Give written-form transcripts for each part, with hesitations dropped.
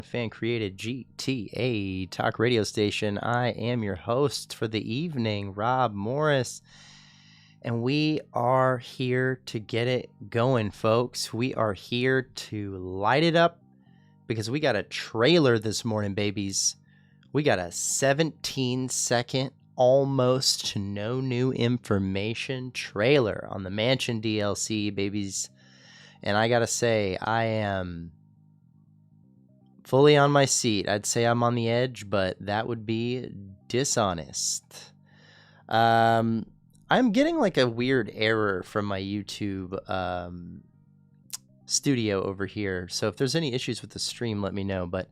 fan created GTA talk radio station. I am your host for the evening, Rob Morris, and we are here to get it going, folks. We are here to light it up because we got a trailer this morning, babies. We got a 17-second, almost no new information trailer on the Mansion DLC, babies. And I gotta say, I am fully on my seat. I'd say I'm on the edge, but that would be dishonest. I'm getting like a weird error from my YouTube studio over here. So if there's any issues with the stream, let me know. But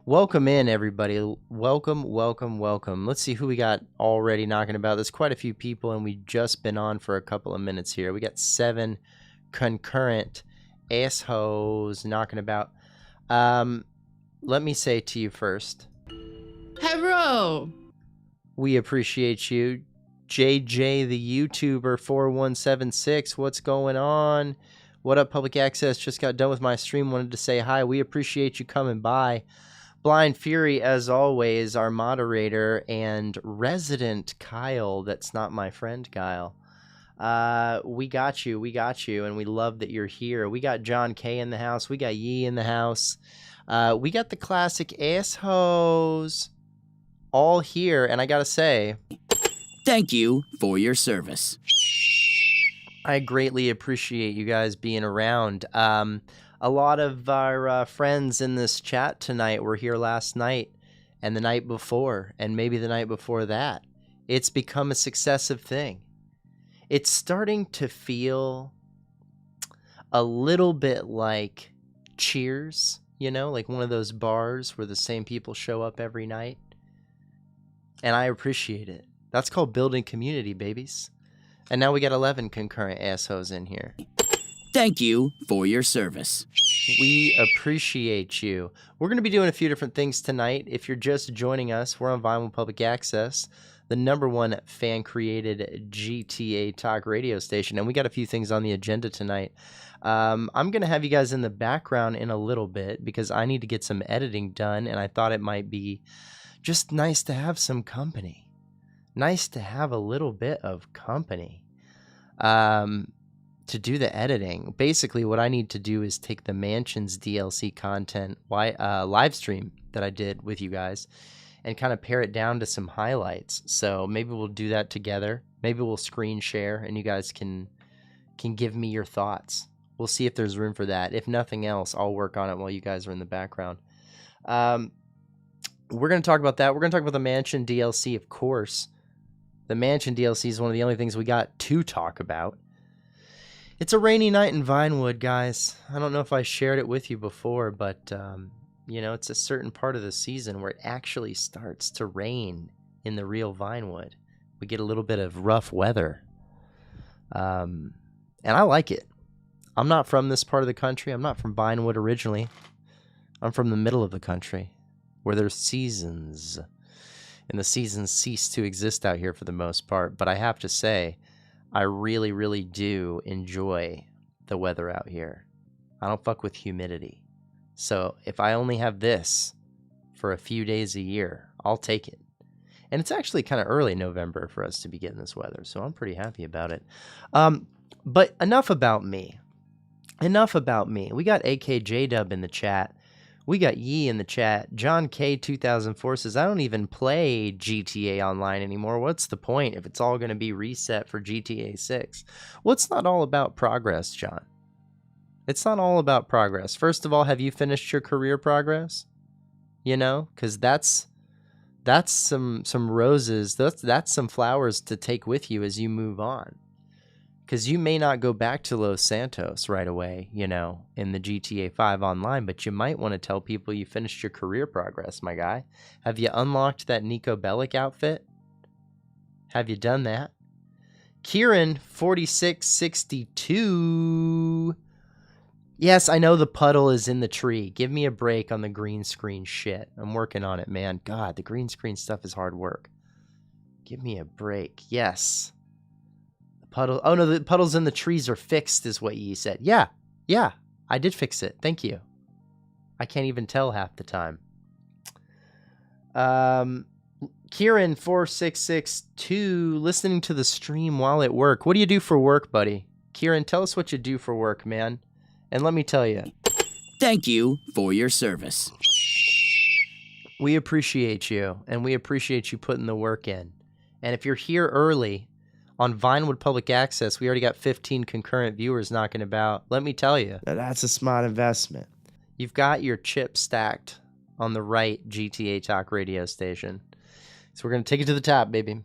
welcome in, everybody. Welcome. Let's see who we got already knocking about. There's quite a few people, and we've just been on for a couple of minutes here. We got 7 concurrent assholes knocking about. Let me say to you first, hello. We appreciate you. JJ the YouTuber 4176, what's going on? What up, Public Access? Just got done with my stream, wanted to say hi. We appreciate you coming by. Blind Fury, as always, our moderator, and resident Kyle, that's not my friend Kyle. We got you, and we love that you're here. We got John K in the house, we got Yee in the house. We got the classic assholes all here, and I gotta say, thank you for your service. I greatly appreciate you guys being around. A lot of our friends in this chat tonight were here last night and the night before, and maybe the night before that. It's become a successive thing. It's starting to feel a little bit like Cheers, you know, like one of those bars where the same people show up every night. And I appreciate it. That's called building community, babies. And now we got 11 concurrent assholes in here. Thank you for your service. We appreciate you. We're going to be doing a few different things tonight. If you're just joining us, we're on Vinewood Public Access, the #1 fan-created GTA talk radio station. And we got a few things on the agenda tonight. I'm going to have you guys in the background in a little bit because I need to get some editing done, and I thought it might be just nice to have some company. Nice to have a little bit of company to do the editing. Basically, what I need to do is take the Mansions DLC content live stream that I did with you guys and kind of pare it down to some highlights. So maybe we'll do that together. Maybe we'll screen share and you guys can give me your thoughts. We'll see if there's room for that. If nothing else, I'll work on it while you guys are in the background. We're going to talk about that. We're going to talk about the Mansion DLC, of course. The Mansion DLC is one of the only things we got to talk about. It's a rainy night in Vinewood, guys. I don't know if I shared it with you before, but, you know, it's a certain part of the season where it actually starts to rain in the real Vinewood. We get a little bit of rough weather. And I like it. I'm not from this part of the country. I'm not from Vinewood originally. I'm from the middle of the country where there's seasons. And the seasons cease to exist out here for the most part. But I have to say, I really, really do enjoy the weather out here. I don't fuck with humidity. So if I only have this for a few days a year, I'll take it. And it's actually kind of early November for us to be getting this weather. So I'm pretty happy about it. But enough about me. Enough about me. We got AKJ-Dub in the chat. We got Yee in the chat. John K 2004 says, I don't even play GTA Online anymore. What's the point if it's all going to be reset for GTA 6? Well, it's not all about progress, John. It's not all about progress. First of all, have you finished your career progress? You know, because that's some roses. That's some flowers to take with you as you move on. Because you may not go back to Los Santos right away, you know, in the GTA 5 online, but you might want to tell people you finished your career progress, my guy. Have you unlocked that Nico Bellic outfit? Have you done that? Kieran, 4662. Yes, I know the puddle is in the tree. Give me a break on the green screen shit. I'm working on it, man. God, the green screen stuff is hard work. Give me a break. Yes. Puddle. Oh no, the puddles in the trees are fixed, is what you said. Yeah, I did fix it. Thank you. I can't even tell half the time. Kieran 4662, listening to the stream while at work. What do you do for work, buddy? Kieran, tell us what you do for work, man. And let me tell you. Thank you for your service. We appreciate you, and we appreciate you putting the work in. And if you're here early on Vinewood Public Access, we already got 15 concurrent viewers knocking about. Let me tell you. That's a smart investment. You've got your chip stacked on the right GTA Talk radio station. So we're going to take it to the top, baby.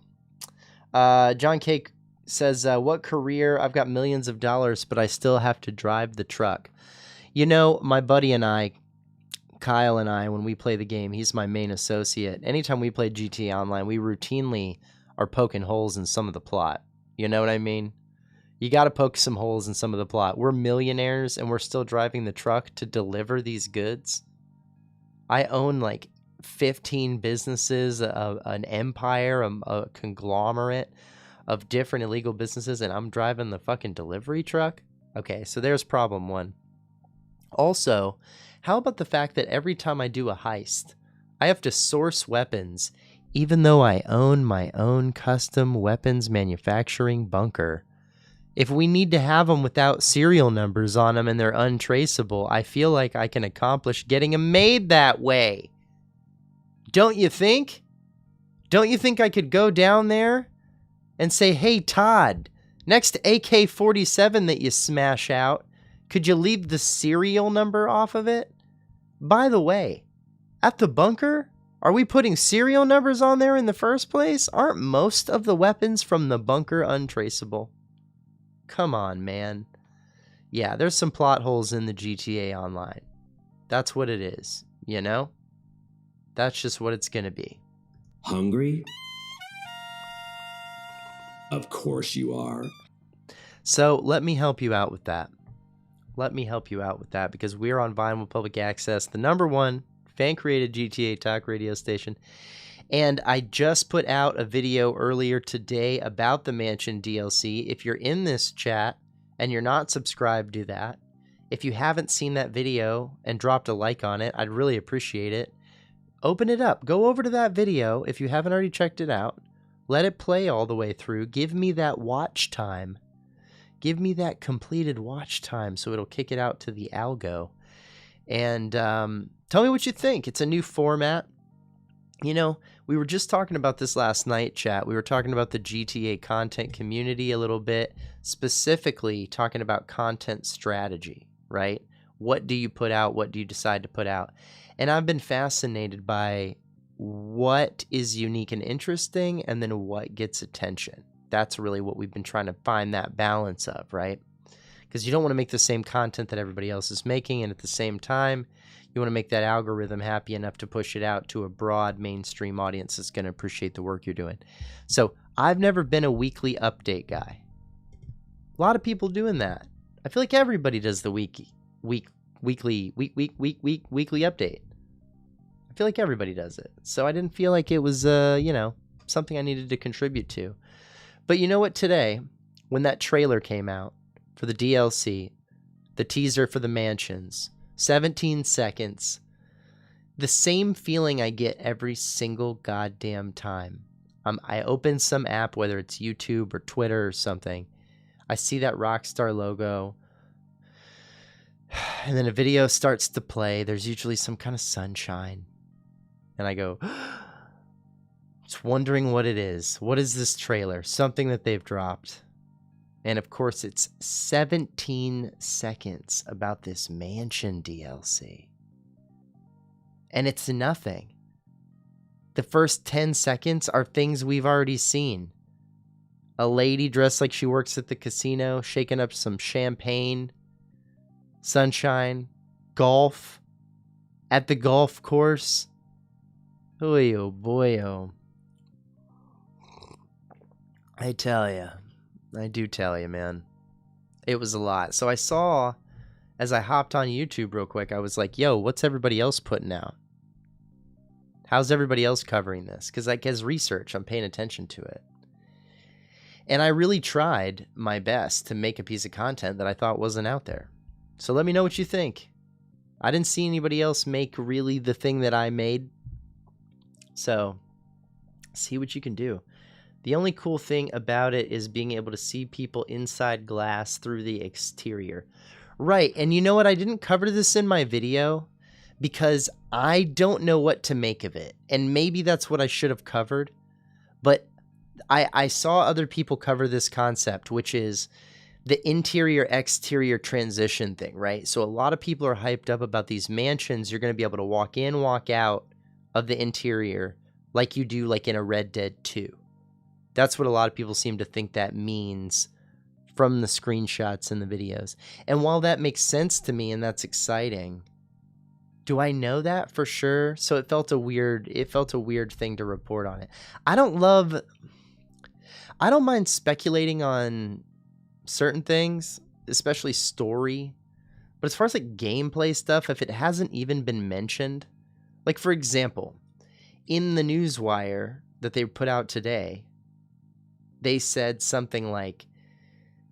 John Cake says, what career? I've got millions of dollars, but I still have to drive the truck. You know, my buddy and I, Kyle and I, when we play the game, he's my main associate. Anytime we play GTA Online, we routinely are poking holes in some of the plot. You know what I mean? You got to poke some holes in some of the plot. We're millionaires and we're still driving the truck to deliver these goods. I own like 15 businesses, an empire, a conglomerate of different illegal businesses, and I'm driving the fucking delivery truck? Okay, so there's problem one. Also, how about the fact that every time I do a heist, I have to source weapons, even though I own my own custom weapons manufacturing bunker? If we need to have them without serial numbers on them and they're untraceable, I feel like I can accomplish getting them made that way. Don't you think? Don't you think I could go down there and say, hey, Todd, next AK-47 that you smash out, could you leave the serial number off of it? By the way, at the bunker, are we putting serial numbers on there in the first place? Aren't most of the weapons from the bunker untraceable? Come on, man. Yeah, there's some plot holes in the GTA Online. That's what it is, you know? That's just what it's going to be. Hungry? Of course you are. So let me help you out with that. Let me help you out with that because we're on Vinewood Public Access, the #1 fan-created GTA Talk radio station. And I just put out a video earlier today about the Mansion DLC. If you're in this chat and you're not subscribed, do that. If you haven't seen that video and dropped a like on it, I'd really appreciate it. Open it up. Go over to that video if you haven't already checked it out. Let it play all the way through. Give me that watch time. Give me that completed watch time so it'll kick it out to the algo. And tell me what you think. It's a new format. You know, we were just talking about this last night, chat. We were talking about the GTA content community a little bit, specifically talking about content strategy, right? What do you put out? What do you decide to put out? And I've been fascinated by what is unique and interesting and then what gets attention. That's really what we've been trying to find that balance of, right? Because you don't want to make the same content that everybody else is making, and at the same time, you want to make that algorithm happy enough to push it out to a broad mainstream audience that's going to appreciate the work you're doing. So I've never been a weekly update guy. A lot of people doing that. I feel like everybody does the weekly update. I feel like everybody does it. So I didn't feel like it was, something I needed to contribute to. But you know what? Today, when that trailer came out for the DLC, the teaser for the mansions, 17 seconds, the same feeling I get every single goddamn time. I open some app, whether it's YouTube or Twitter or something. I see that ROCKSTAR logo, and then a video starts to play. There's usually some kind of sunshine. And I go, just wondering what it is. What is this trailer? Something that they've dropped. And of course, it's 17 seconds about this mansion DLC. And it's nothing. The first 10 seconds are things we've already seen. A lady dressed like she works at the casino, shaking up some champagne, sunshine, golf, at the golf course. Oy, oh boy, oh. I tell you. I do tell you, man. It was a lot. So I saw, as I hopped on YouTube real quick, I was like, yo, what's everybody else putting out? How's everybody else covering this? Because like as research, I'm paying attention to it. And I really tried my best to make a piece of content that I thought wasn't out there. So let me know what you think. I didn't see anybody else make really the thing that I made. So, see what you can do. The only cool thing about it is being able to see people inside glass through the exterior. Right, and you know what? I didn't cover this in my video because I don't know what to make of it. And maybe that's what I should have covered. But I saw other people cover this concept, which is the interior-exterior transition thing, right? So a lot of people are hyped up about these mansions. You're going to be able to walk in, walk out of the interior like you do like in a Red Dead 2. That's what a lot of people seem to think that means from the screenshots and the videos. And while that makes sense to me and that's exciting, do I know that for sure? So it felt a weird thing to report on it. I don't mind speculating on certain things, especially story. But as far as like gameplay stuff, if it hasn't even been mentioned, like for example, in the newswire that they put out today, they said something like,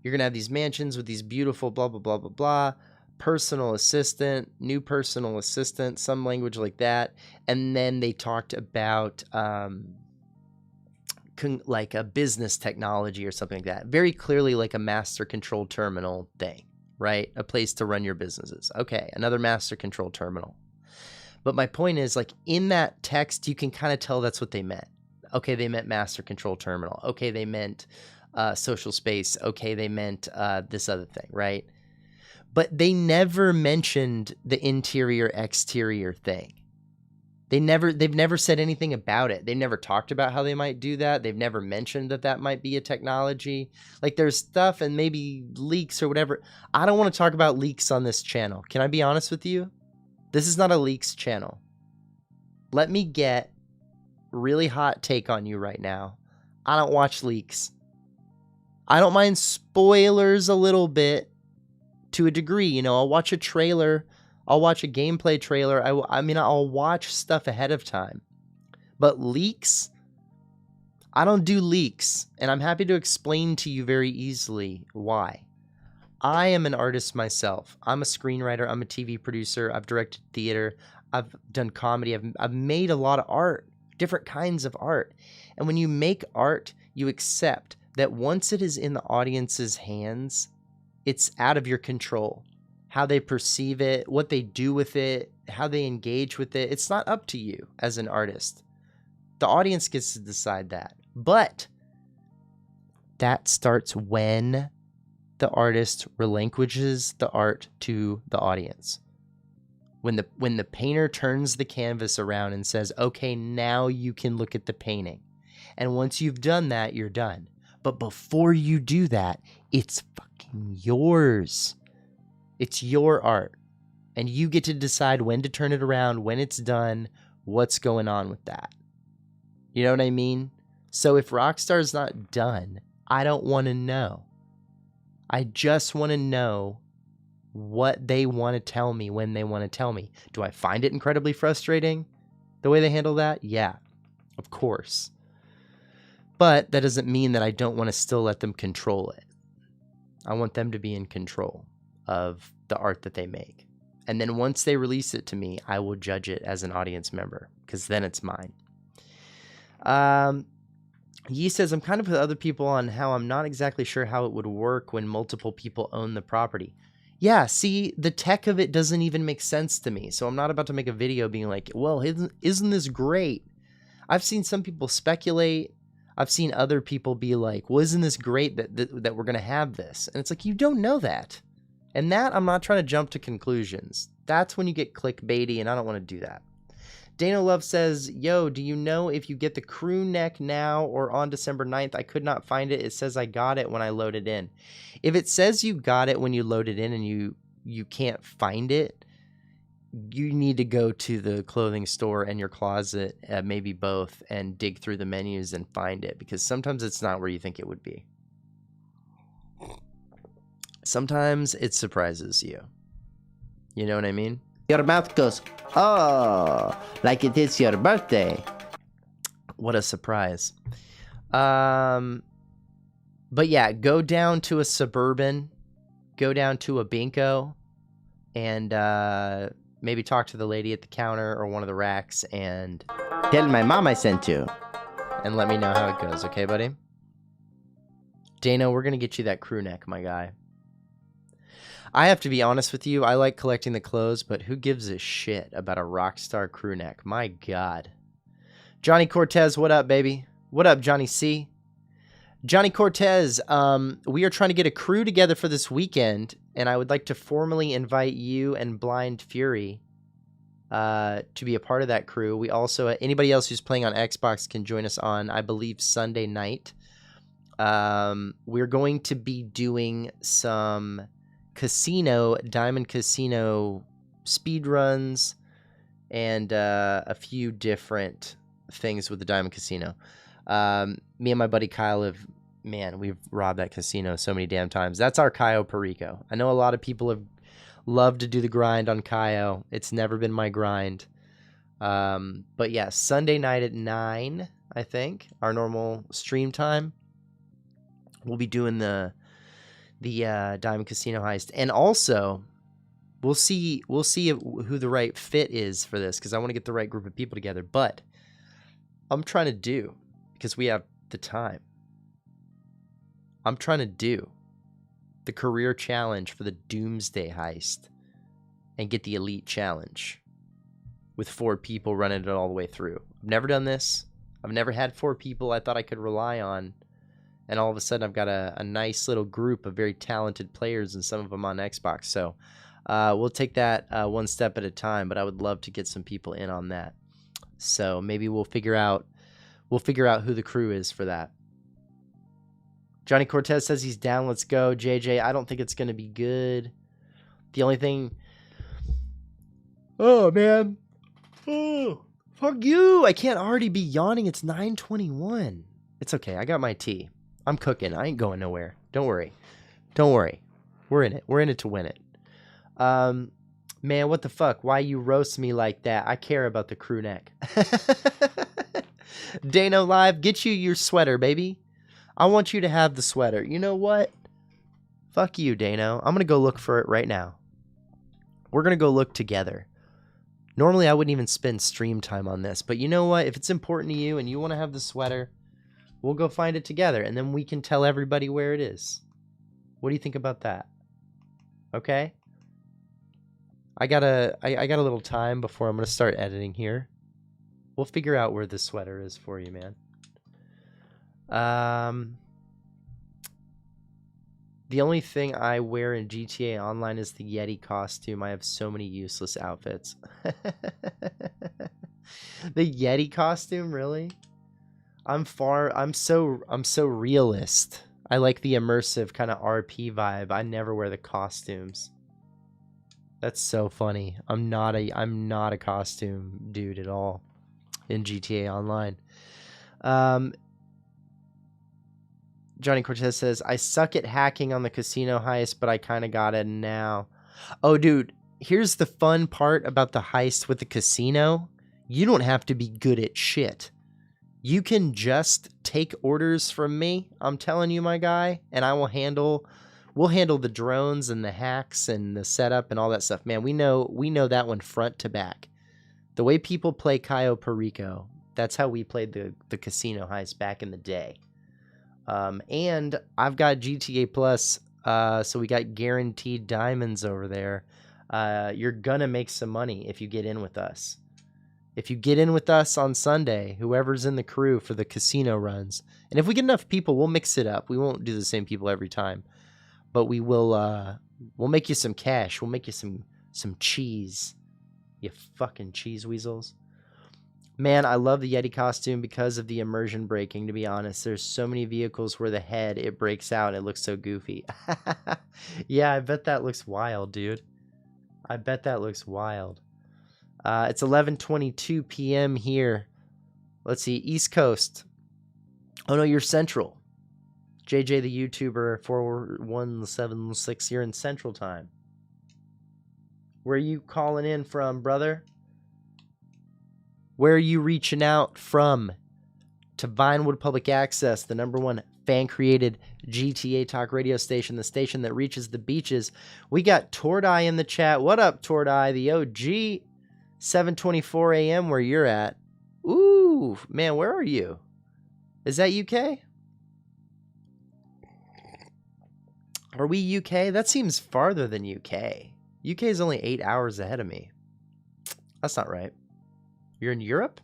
you're going to have these mansions with these beautiful blah, blah, blah, blah, blah, personal assistant, new personal assistant, some language like that. And then they talked about like a business technology or something like that. Very clearly like a master control terminal thing, right? A place to run your businesses. Okay, another master control terminal. But my point is, like, in that text, you can kind of tell that's what they meant. Okay, they meant master control terminal. Okay, they meant social space. Okay, they meant this other thing, right? But they never mentioned the interior-exterior thing. They've never said anything about it. They've never talked about how they might do that. They've never mentioned that might be a technology. Like, there's stuff and maybe leaks or whatever. I don't want to talk about leaks on this channel. Can I be honest with you? This is not a leaks channel. Let me get really hot take on you right now. I don't watch leaks. I don't mind spoilers a little bit to a degree. You know, I'll watch a trailer. I'll watch a gameplay trailer. I mean, I'll watch stuff ahead of time. But leaks? I don't do leaks. And I'm happy to explain to you very easily why. I am an artist myself. I'm a screenwriter. I'm a TV producer. I've directed theater. I've done comedy. I've made a lot of art, different kinds of art. And when you make art, you accept that once it is in the audience's hands, it's out of your control. How they perceive it, what they do with it, how they engage with it. It's not up to you as an artist. The audience gets to decide that. But that starts when the artist relinquishes the art to the audience. When the painter turns the canvas around and says, okay, now you can look at the painting. And once you've done that, you're done. But before you do that, it's fucking yours. It's your art. And you get to decide when to turn it around, when it's done, what's going on with that. You know what I mean? So if Rockstar's not done, I don't want to know. I just want to know what they want to tell me when they want to tell me. Do I find it incredibly frustrating, the way they handle that? Yeah, of course. But that doesn't mean that I don't want to still let them control it. I want them to be in control of the art that they make. And then once they release it to me, I will judge it as an audience member, because then it's mine. Yi says, I'm kind of with other people on how I'm not exactly sure how it would work when multiple people own the property. Yeah, see, the tech of it doesn't even make sense to me. So I'm not about to make a video being like, well, isn't this great? I've seen some people speculate. I've seen other people be like, well, isn't this great that we're going to have this? And it's like, you don't know that. And that, I'm not trying to jump to conclusions. That's when you get clickbaity, and I don't want to do that. Dana Love says, yo, do you know if you get the crew neck now or on December 9th? I could not find it. It says I got it when I loaded in. If it says you got it when you loaded in and you can't find it, you need to go to the clothing store and your closet, maybe both, and dig through the menus and find it, because sometimes it's not where you think it would be. Sometimes it surprises you. You know what I mean? Your mouth goes, oh, like it is your birthday. What a surprise. But yeah, go down to a Suburban, go down to a Binko, and maybe talk to the lady at the counter or one of the racks and Tell my mom I sent you. let me know how it goes, okay, buddy? Dano, we're going to get you that crew neck, my guy. I have to be honest with you. I like collecting the clothes, but who gives a shit about a Rockstar crew neck? My God. Johnny Cortez, what up, baby? What up, Johnny C? Johnny Cortez, we are trying to get a crew together for this weekend, and I would like to formally invite you and Blind Fury to be a part of that crew. We also, anybody else who's playing on Xbox can join us on, I believe, Sunday night. We're going to be doing some Diamond Casino speed runs and a few different things with the Diamond Casino. Me and my buddy Kyle we've robbed that casino so many damn times. That's our Cayo Perico. I know a lot of people have loved to do the grind on Cayo. It's never been my grind. But yeah, Sunday night at 9, I think, our normal stream time. We'll be doing the Diamond Casino heist, and also we'll see who the right fit is for this, because I want to get the right group of people together. But I'm trying to do, because we have the time, I'm trying to do the career challenge for the Doomsday heist and get the elite challenge with 4 people running it all the way through. I've never done this. I've never had 4 people I thought I could rely on. And all of a sudden, I've got a nice little group of very talented players, and some of them on Xbox. So we'll take that one step at a time. But I would love to get some people in on that. So maybe we'll figure out who the crew is for that. Johnny Cortez says he's down. Let's go, JJ. I don't think it's gonna be good. The only thing. Oh man. Oh, fuck you! I can't already be yawning. It's 9:21. It's okay. I got my tea. I'm cooking. I ain't going nowhere. Don't worry. Don't worry. We're in it. We're in it to win it. Man, what the fuck? Why you roast me like that? I care about the crew neck. Dano Live, get you your sweater, baby. I want you to have the sweater. You know what? Fuck you, Dano. I'm going to go look for it right now. We're going to go look together. Normally, I wouldn't even spend stream time on this. But you know what? If it's important to you and you want to have the sweater, we'll go find it together, and then we can tell everybody where it is. What do you think about that? Okay? I got a little time before I'm going to start editing here. We'll figure out where this sweater is for you, man. The only thing I wear in GTA Online is the Yeti costume. I have so many useless outfits. The Yeti costume, really? I'm so realist. I like the immersive kind of RP vibe. I never wear the costumes. That's so funny. I'm not a costume dude at all in GTA Online. Johnny Cortez says, I suck at hacking on the casino heist, but I kind of got it now. Oh, dude, here's the fun part about the heist with the casino. You don't have to be good at shit. You can just take orders from me. I'm telling you, my guy, and we'll handle the drones and the hacks and the setup and all that stuff. Man, we know that one front to back. The way people play Cayo Perico, that's how we played the casino heist back in the day. And I've got GTA Plus, so we got guaranteed diamonds over there. You're gonna make some money if you get in with us. If you get in with us on Sunday, whoever's in the crew for the casino runs, and if we get enough people, we'll mix it up. We won't do the same people every time, but we will. We'll make you some cash. We'll make you some cheese. You fucking cheese weasels. Man, I love the Yeti costume because of the immersion breaking, to be honest. There's so many vehicles where the head, it breaks out and it looks so goofy. Yeah, I bet that looks wild, dude. I bet that looks wild. It's 11:22 p.m. here. Let's see, East Coast. Oh, no, you're Central. JJ the YouTuber, 4176, you're in Central Time. Where are you calling in from, brother? Where are you reaching out from? To Vinewood Public Access, the #1 fan-created GTA Talk radio station, the station that reaches the beaches. We got Tordai in the chat. What up, Tordai? The OG, 7:24 a.m. where you're at. Ooh, man, where are you? Is that UK? Are we UK? That seems farther than UK. UK is only 8 hours ahead of me. That's not right. You're in Europe?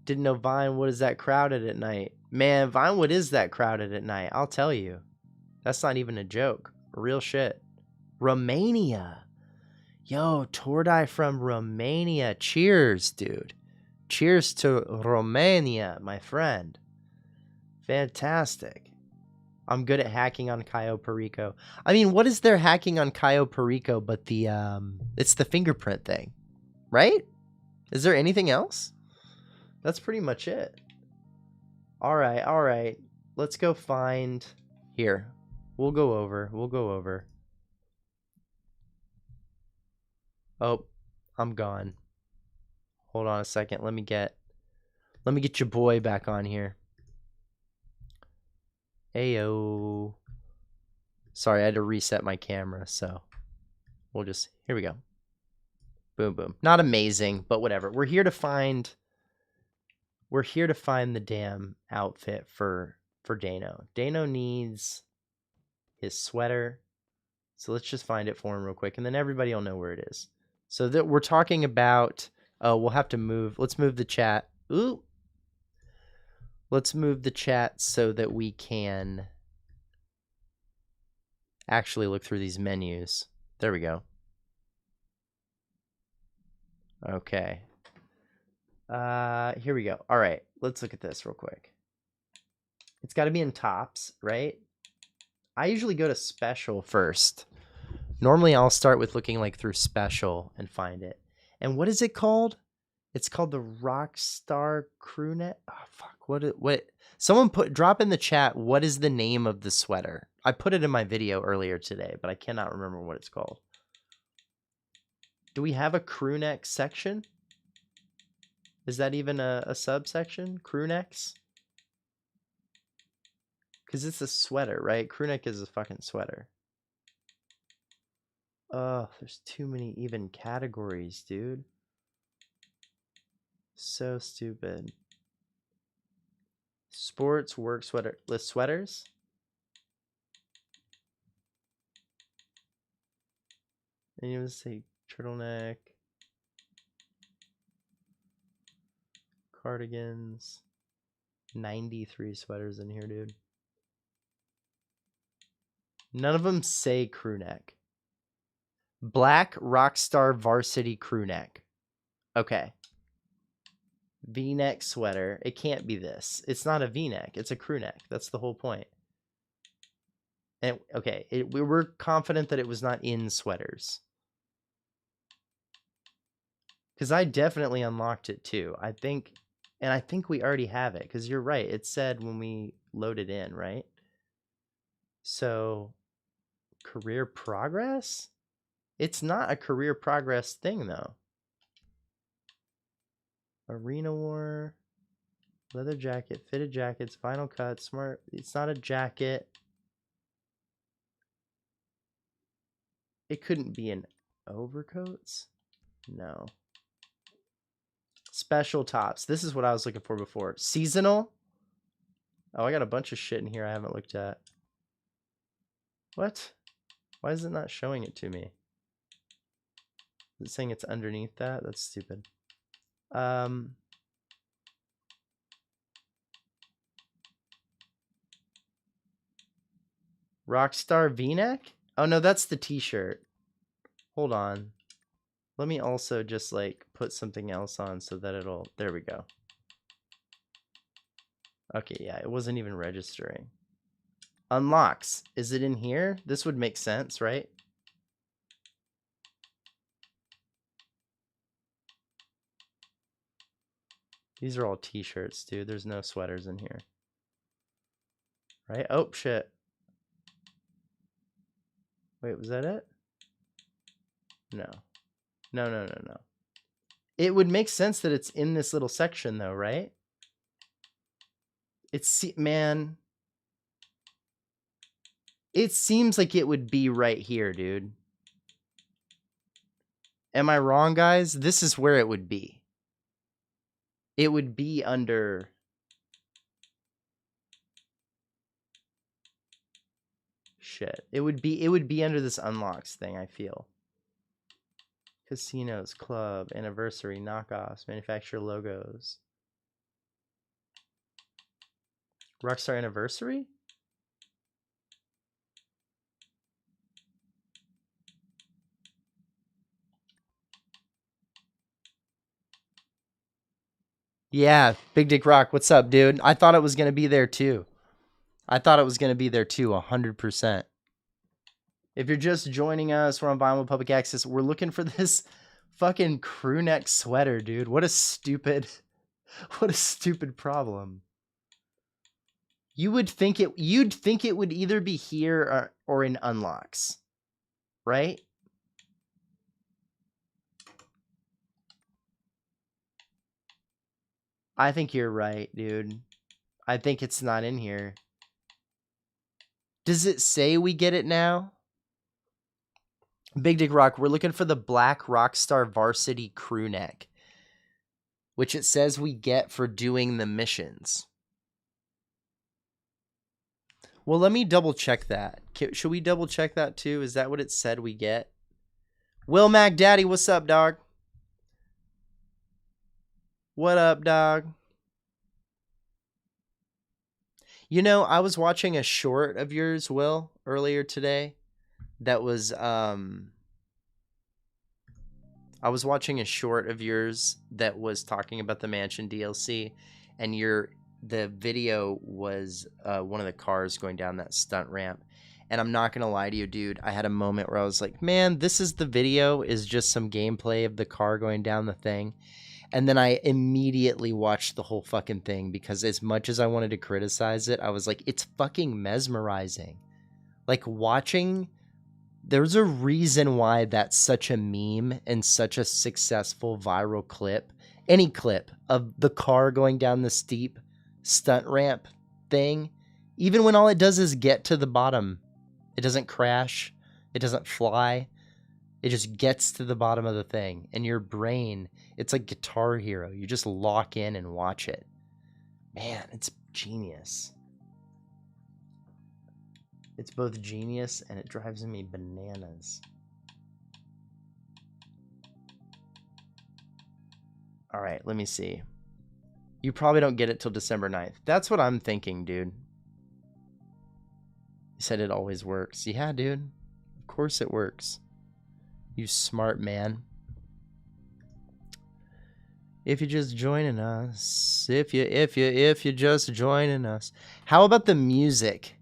Didn't know Vinewood is that crowded at night. Man, Vinewood is that crowded at night. I'll tell you. That's not even a joke. Real shit. Romania. Yo, Tordai from Romania. Cheers, dude. Cheers to Romania, my friend. Fantastic. I'm good at hacking on Cayo Perico. I mean, what is there hacking on Cayo Perico but the it's the fingerprint thing, right? Is there anything else? That's pretty much it. All right. Let's go find here. We'll go over. Oh, I'm gone. Hold on a second. Let me get your boy back on here. Ayo. Sorry, I had to reset my camera, so we'll just, here we go. Boom, boom. Not amazing, but whatever. We're here to find the damn outfit for Dano. Dano needs his sweater. So let's just find it for him real quick, and then everybody will know where it is. So that we're talking about, oh, we'll have to move. Let's move the chat. Ooh. Let's move the chat so that we can actually look through these menus. There we go. Okay. Here we go. All right. Let's look at this real quick. It's got to be in tops, right? I usually go to special first. Normally I'll start with looking like through special and find it. And what is it called? It's called the ROCKSTAR crewneck. Oh fuck! What? Someone drop in the chat. What is the name of the sweater? I put it in my video earlier today, but I cannot remember what it's called. Do we have a crewneck section? Is that even a subsection? Crewnecks? Because it's a sweater, right? Crewneck is a fucking sweater. Oh, there's too many even categories, dude. So stupid. Sports, work, sweater, list sweaters. And you would say turtleneck, cardigans. 93 sweaters in here, dude. None of them say crewneck. Black ROCKSTAR varsity crewneck. Okay. V-neck sweater. It can't be this. It's not a V-neck. It's a crewneck. That's the whole point. And okay, we were confident that it was not in sweaters. Because I definitely unlocked it too. I think we already have it. Because you're right. It said when we loaded in, right? So, career progress? It's not a career progress thing though. Arena War, leather jacket, fitted jackets, vinyl cut, smart. It's not a jacket. It couldn't be in overcoats. No. Special tops. This is what I was looking for before. Seasonal. Oh, I got a bunch of shit in here I haven't looked at. What? Why is it not showing it to me? Is it saying it's underneath that? That's stupid. ROCKSTAR V-neck? Oh no, that's the t-shirt. Hold on. Let me also just like put something else on so that it'll, there we go. Okay, yeah, it wasn't even registering. Unlocks. Is it in here? This would make sense, right? These are all t-shirts, dude. There's no sweaters in here. Right? Oh, shit. Wait, was that it? No. No. It would make sense that it's in this little section, though, right? Man, it seems like it would be right here, dude. Am I wrong, guys? This is where it would be. It would be under... Shit. It would be under this unlocks thing, I feel. Casinos, club, anniversary, knockoffs, manufacturer logos. Rockstar anniversary? Yeah, Big Dick Rock, what's up, dude? I thought it was going to be there too. 100%. If you're just joining us, we're on Vinewood Public Access. We're looking for this fucking crew neck sweater, dude. What a stupid problem. You'd think it would either be here or in unlocks, right? I think you're right, dude. I think it's not in here. Does it say we get it now? Big Dick Rock, we're looking for the black Rockstar varsity crew neck, which it says we get for doing the missions. Well, let me double check that. Should we double check that too? Is that what it said we get? Will Mac Daddy, what's up, dog? What up, dog? You know, I was watching a short of yours, Will, earlier today. That was, I was watching a short of yours that was talking about the Mansion DLC, and the video was one of the cars going down that stunt ramp. And I'm not going to lie to you, dude. I had a moment where I was like, man, this is the video is just some gameplay of the car going down the thing. And then I immediately watched the whole fucking thing because as much as I wanted to criticize it, I was like, it's fucking mesmerizing. Like watching, there's a reason why that's such a meme and such a successful viral clip. Any clip of the car going down the steep stunt ramp thing, even when all it does is get to the bottom. It doesn't crash. It doesn't fly. It just gets to the bottom of the thing. And your brain, it's like Guitar Hero. You just lock in and watch it. Man, it's genius. It's both genius and it drives me bananas. All right, let me see. You probably don't get it till December 9th. That's what I'm thinking, dude. You said it always works. Yeah, dude. Of course it works. You smart man. If you're just joining us, if you're just joining us. How about the music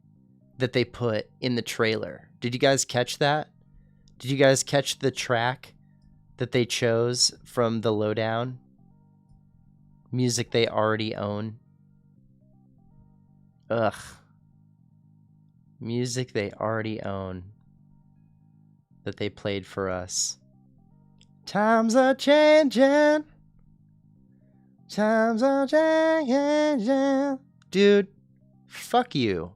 that they put in the trailer? Did you guys catch that? Did you guys catch the track that they chose from the lowdown? Music they already own. Ugh. Music they already own that they played for us. Times are changing. Times are changing. Dude, fuck you.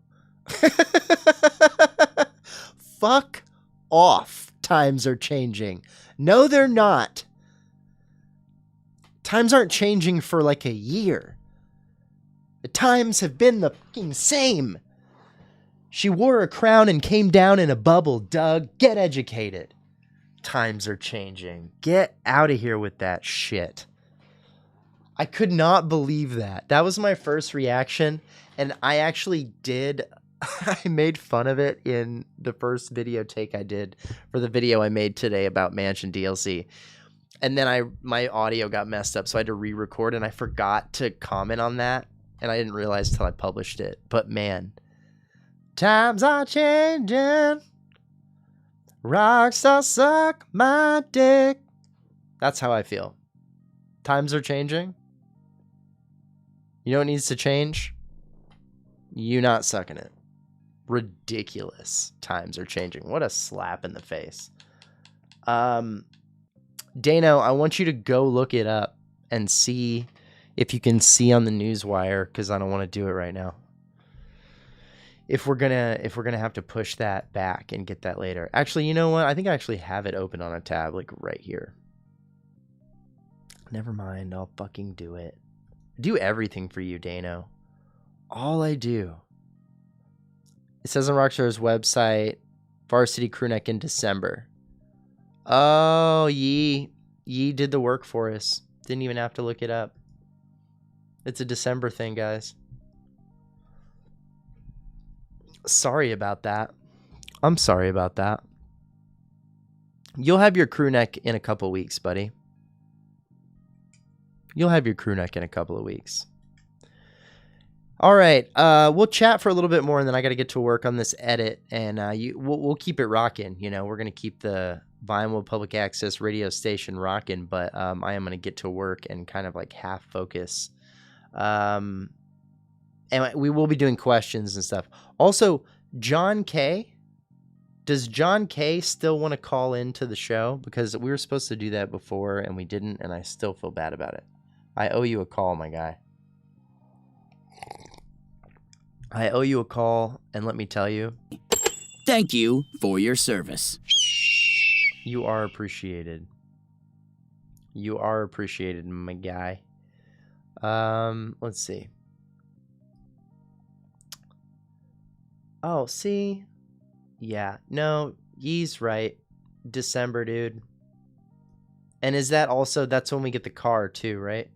Fuck off. Times are changing. No, they're not. Times aren't changing for like a year. The times have been the fucking same. She wore a crown and came down in a bubble, Doug. Get educated. Times are changing. Get out of here with that shit. I could not believe that. That was my first reaction. And I actually did. I made fun of it in the first video take I did for the video I made today about Mansion DLC. And then my audio got messed up, so I had to re-record, and I forgot to comment on that. And I didn't realize till I published it. But man, times are changing. Rockstar suck my dick. That's how I feel. Times are changing. You know what needs to change? You not sucking it. Ridiculous. Times are changing. What a slap in the face. Dano, I want you to go look it up and see If you can see on the news wire, because I don't want to do it right now. If we're gonna have to push that back and get that later. Actually, you know what? I think I actually have it open on a tab, like right here. Never mind, I'll fucking do it. Do everything for you, Dano. All I do. It says on Rockstar's website, Varsity Crewneck in December. Oh, Yee did the work for us. Didn't even have to look it up. It's a December thing, guys. Sorry about that. I'm sorry about that. You'll have your crewneck in a couple weeks, buddy. You'll have your crewneck in a couple of weeks. All right, we'll chat for a little bit more, and then I got to get to work on this edit, and we'll keep it rocking. You know, we're gonna keep the Vinewood Public Access radio station rocking, but I am gonna get to work and kind of like half focus. And we will be doing questions and stuff. Also, John K. Does John K. still want to call into the show? Because we were supposed to do that before, and we didn't, and I still feel bad about it. I owe you a call, my guy. I owe you a call, and let me tell you. Thank you for your service. You are appreciated. You are appreciated, my guy. Let's see. Oh, see? Yeah. No, Yee's right. December, dude. And is that also, that's when we get the car too, right?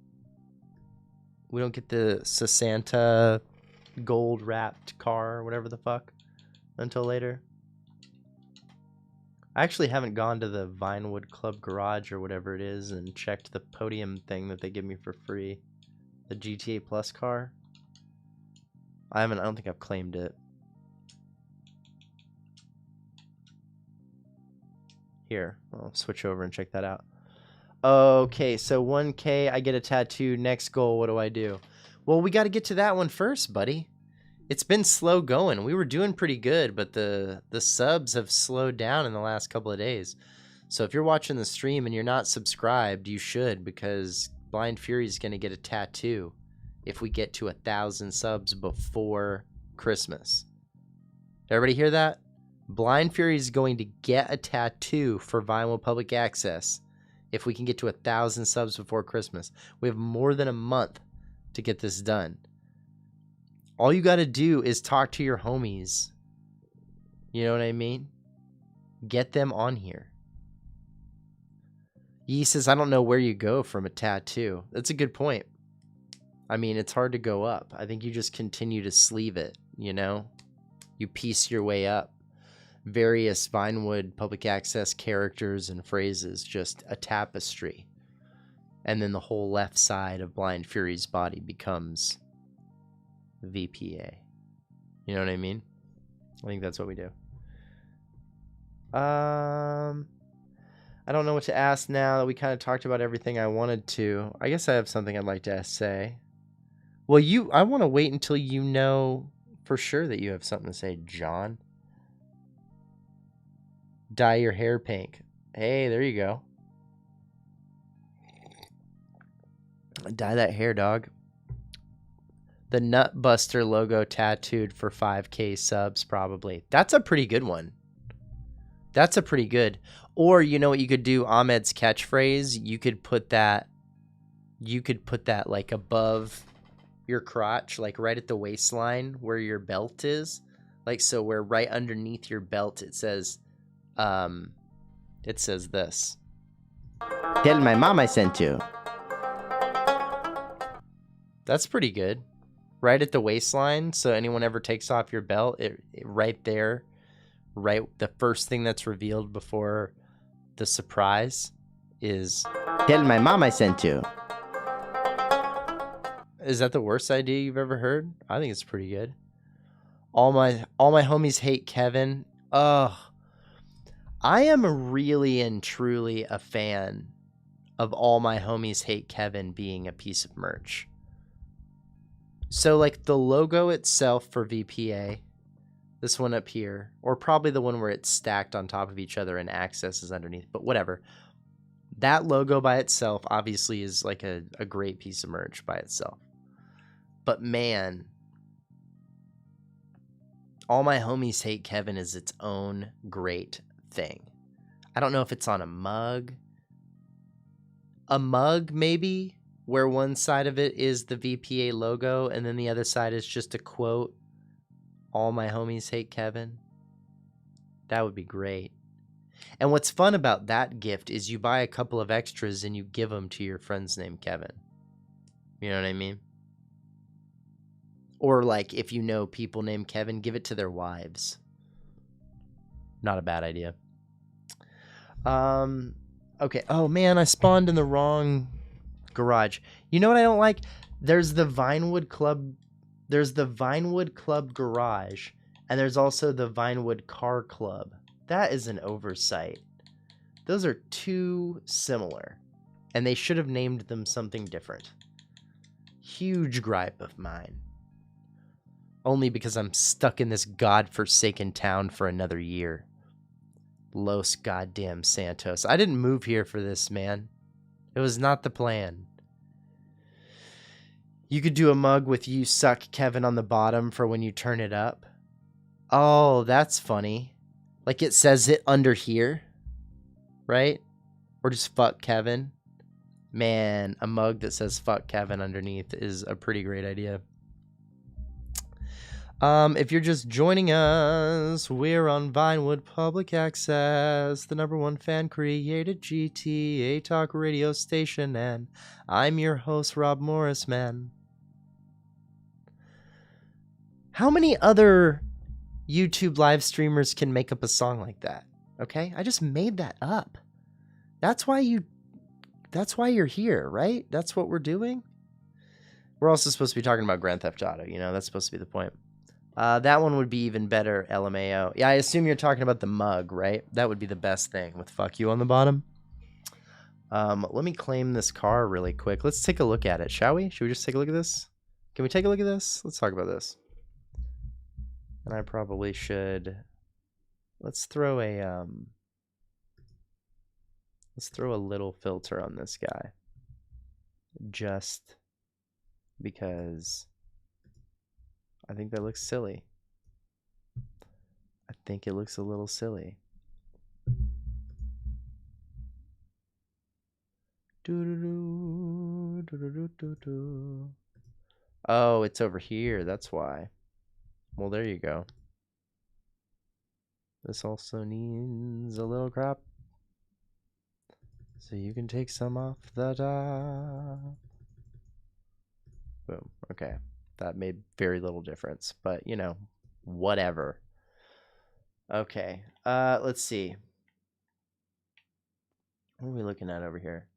We don't get the Santa gold wrapped car or whatever the fuck until later. I actually haven't gone to the Vinewood Club Garage or whatever it is and checked the podium thing that they give me for free. The GTA Plus car. I don't think I've claimed it. Here, I'll switch over and check that out. Okay, so 1K, I get a tattoo. Next goal, what do I do? Well, we got to get to that one first, buddy. It's been slow going. We were doing pretty good, but the subs have slowed down in the last couple of days. So if you're watching the stream and you're not subscribed, you should, because Blind Fury is going to get a tattoo if we get to 1,000 subs before Christmas. Everybody hear that? Blind Fury is going to get a tattoo for Vinewood Public Access if we can get to 1,000 subs before Christmas. We have more than a month to get this done. All you got to do is talk to your homies. You know what I mean? Get them on here. Yee says, I don't know where you go from a tattoo. That's a good point. I mean, it's hard to go up. I think you just continue to sleeve it, you know? You piece your way up. Various Vinewood Public Access characters and phrases, just a tapestry. And then the whole left side of Blind Fury's body becomes VPA. You know what I mean? I think that's what we do. I don't know what to ask now that we kind of talked about everything I wanted to. I guess I have something I'd like to say. Well, I want to wait until you know for sure that you have something to say, John. Dye your hair pink. Hey, there you go. Dye that hair, dog. The Nutbuster logo tattooed for 5K subs, probably. That's a pretty good one. That's a pretty good. Or you know what you could do? Ahmed's catchphrase. You could put that like above your crotch, like right at the waistline where your belt is. Like so where right underneath your belt it says this. Tell my mom I sent you. That's pretty good. Right at the waistline, so anyone ever takes off your belt, it right there, right, the first thing that's revealed before the surprise is... Tell my mom I sent you. Is that the worst idea you've ever heard? I think it's pretty good. All my homies hate Kevin. Ugh. I am really and truly a fan of All My Homies Hate Kevin being a piece of merch. So like the logo itself for VPA, this one up here, or probably the one where it's stacked on top of each other and access is underneath, but whatever. That logo by itself obviously is like a great piece of merch by itself. But man, All My Homies Hate Kevin is its own great thing. I don't know if it's on a mug. A mug, maybe, where one side of it is the VPA logo and then the other side is just a quote, All My Homies Hate Kevin. That would be great. And what's fun about that gift is you buy a couple of extras and you give them to your friends named Kevin. You know what I mean? Or like if you know people named Kevin, give it to their wives. Not a bad idea. Okay. Oh man, I spawned in the wrong garage. You know what I don't like? There's the Vinewood Club. There's the Vinewood Club garage, and there's also the Vinewood Car Club. That is an oversight. Those are too similar, and they should have named them something different. Huge gripe of mine. Only because I'm stuck in this godforsaken town for another year. Los goddamn Santos. I didn't move here for this, man. It was not the plan. You could do a mug with "You Suck Kevin" on the bottom for when you turn it up. Oh, that's funny. Like it says it under here, right? Or just "Fuck Kevin." Man, a mug that says "Fuck Kevin" underneath is a pretty great idea. If you're just joining us, we're on Vinewood Public Access, the #1 fan-created GTA talk radio station, and I'm your host, Rob Morris, man. How many other YouTube live streamers can make up a song like that? Okay, I just made that up. That's why you're here, right? That's what we're doing. We're also supposed to be talking about Grand Theft Auto, you know, that's supposed to be the point. That one would be even better, LMAO. Yeah, I assume you're talking about the mug, right? That would be the best thing with "fuck you" on the bottom. Let me claim this car really quick. Let's take a look at it, shall we? Should we just take a look at this? Can we take a look at this? Let's talk about this. And I probably should. Let's throw a little filter on this guy. Just because I think that looks silly. I think it looks a little silly. Oh, it's over here. That's why. Well, there you go. This also needs a little crop. So you can take some off the top. Boom. Okay. That made very little difference, but you know, whatever. Okay. Let's see. What are we looking at over here?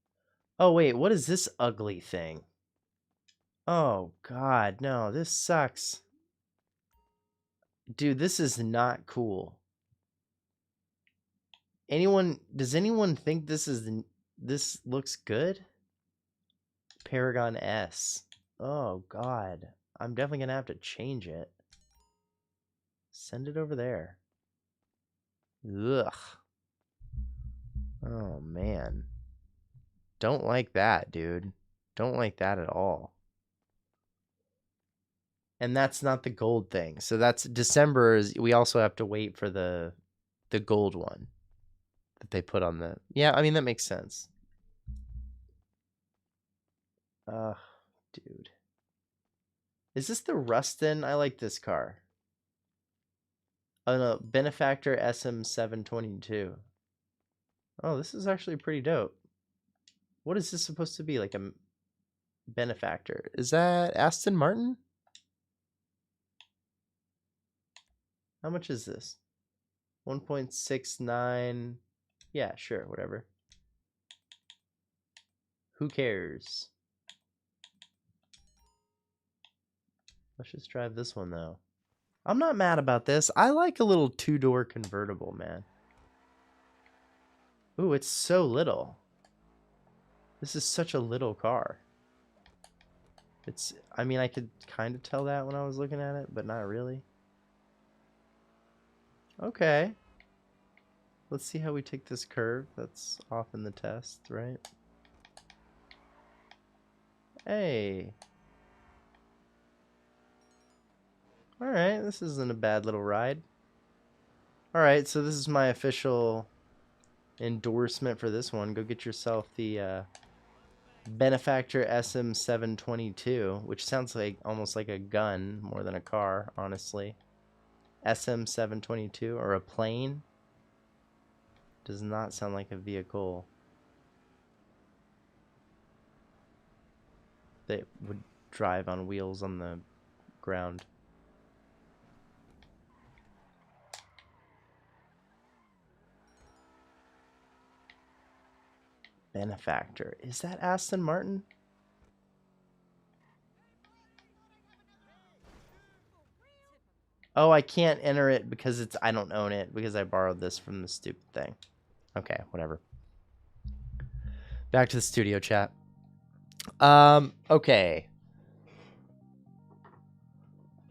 Oh, wait, what is this ugly thing? Oh, God, no, this sucks. Dude, this is not cool. Does anyone think this looks good? Paragon S. Oh, God. I'm definitely going to have to change it. Send it over there. Ugh. Oh, man. Don't like that, dude. Don't like that at all. And that's not the gold thing. So that's December. We also have to wait for the gold one that they put on the... Yeah, I mean, that makes sense. Ugh, dude. Is this the Rustin? I like this car. Oh, no. Benefactor SM722. Oh, this is actually pretty dope. What is this supposed to be? Like a Benefactor. Is that Aston Martin? How much is this? 1.69. Yeah, sure, whatever. Who cares? Let's just drive this one, though. I'm not mad about this. I like a little two-door convertible, man. Ooh, it's so little. This is such a little car. I mean, I could kind of tell that when I was looking at it, but not really. Okay. Let's see how we take this curve. That's off in the test, right? Hey. Alright, this isn't a bad little ride. Alright, so this is my official endorsement for this one. Go get yourself the Benefactor SM722, which sounds like almost like a gun more than a car, honestly. SM722, or a plane. Does not sound like a vehicle that would drive on wheels on the ground. Benefactor. Is that Aston Martin? Oh, I can't enter it because I don't own it because I borrowed this from the stupid thing. Okay, whatever. Back to the studio chat. Okay.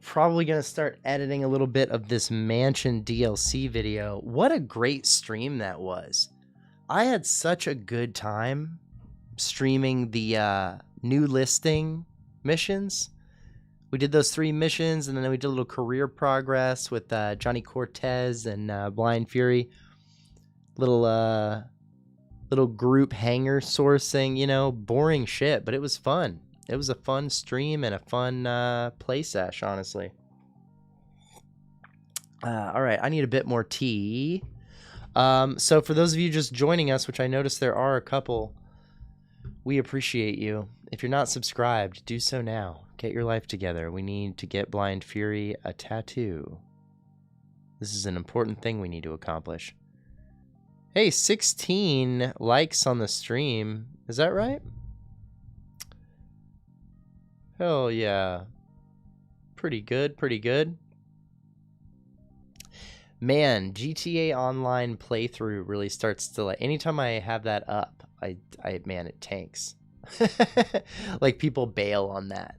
Probably gonna start editing a little bit of this mansion DLC video. What a great stream that was. I had such a good time streaming the new listing missions. We did those 3 missions, and then we did a little career progress with Johnny Cortez and Blind Fury. Little group hanger sourcing, you know, boring shit, but it was fun. It was a fun stream and a fun play sesh, honestly. All right, I need a bit more tea. So for those of you just joining us, which I noticed there are a couple, we appreciate you. If you're not subscribed, do so now. Get your life together. We need to get Blind Fury a tattoo. This is an important thing we need to accomplish. Hey, 16 likes on the stream. Is that right? Hell yeah. Pretty good, pretty good. Man, GTA Online playthrough really starts to like, anytime I have that up, man, it tanks. Like people bail on that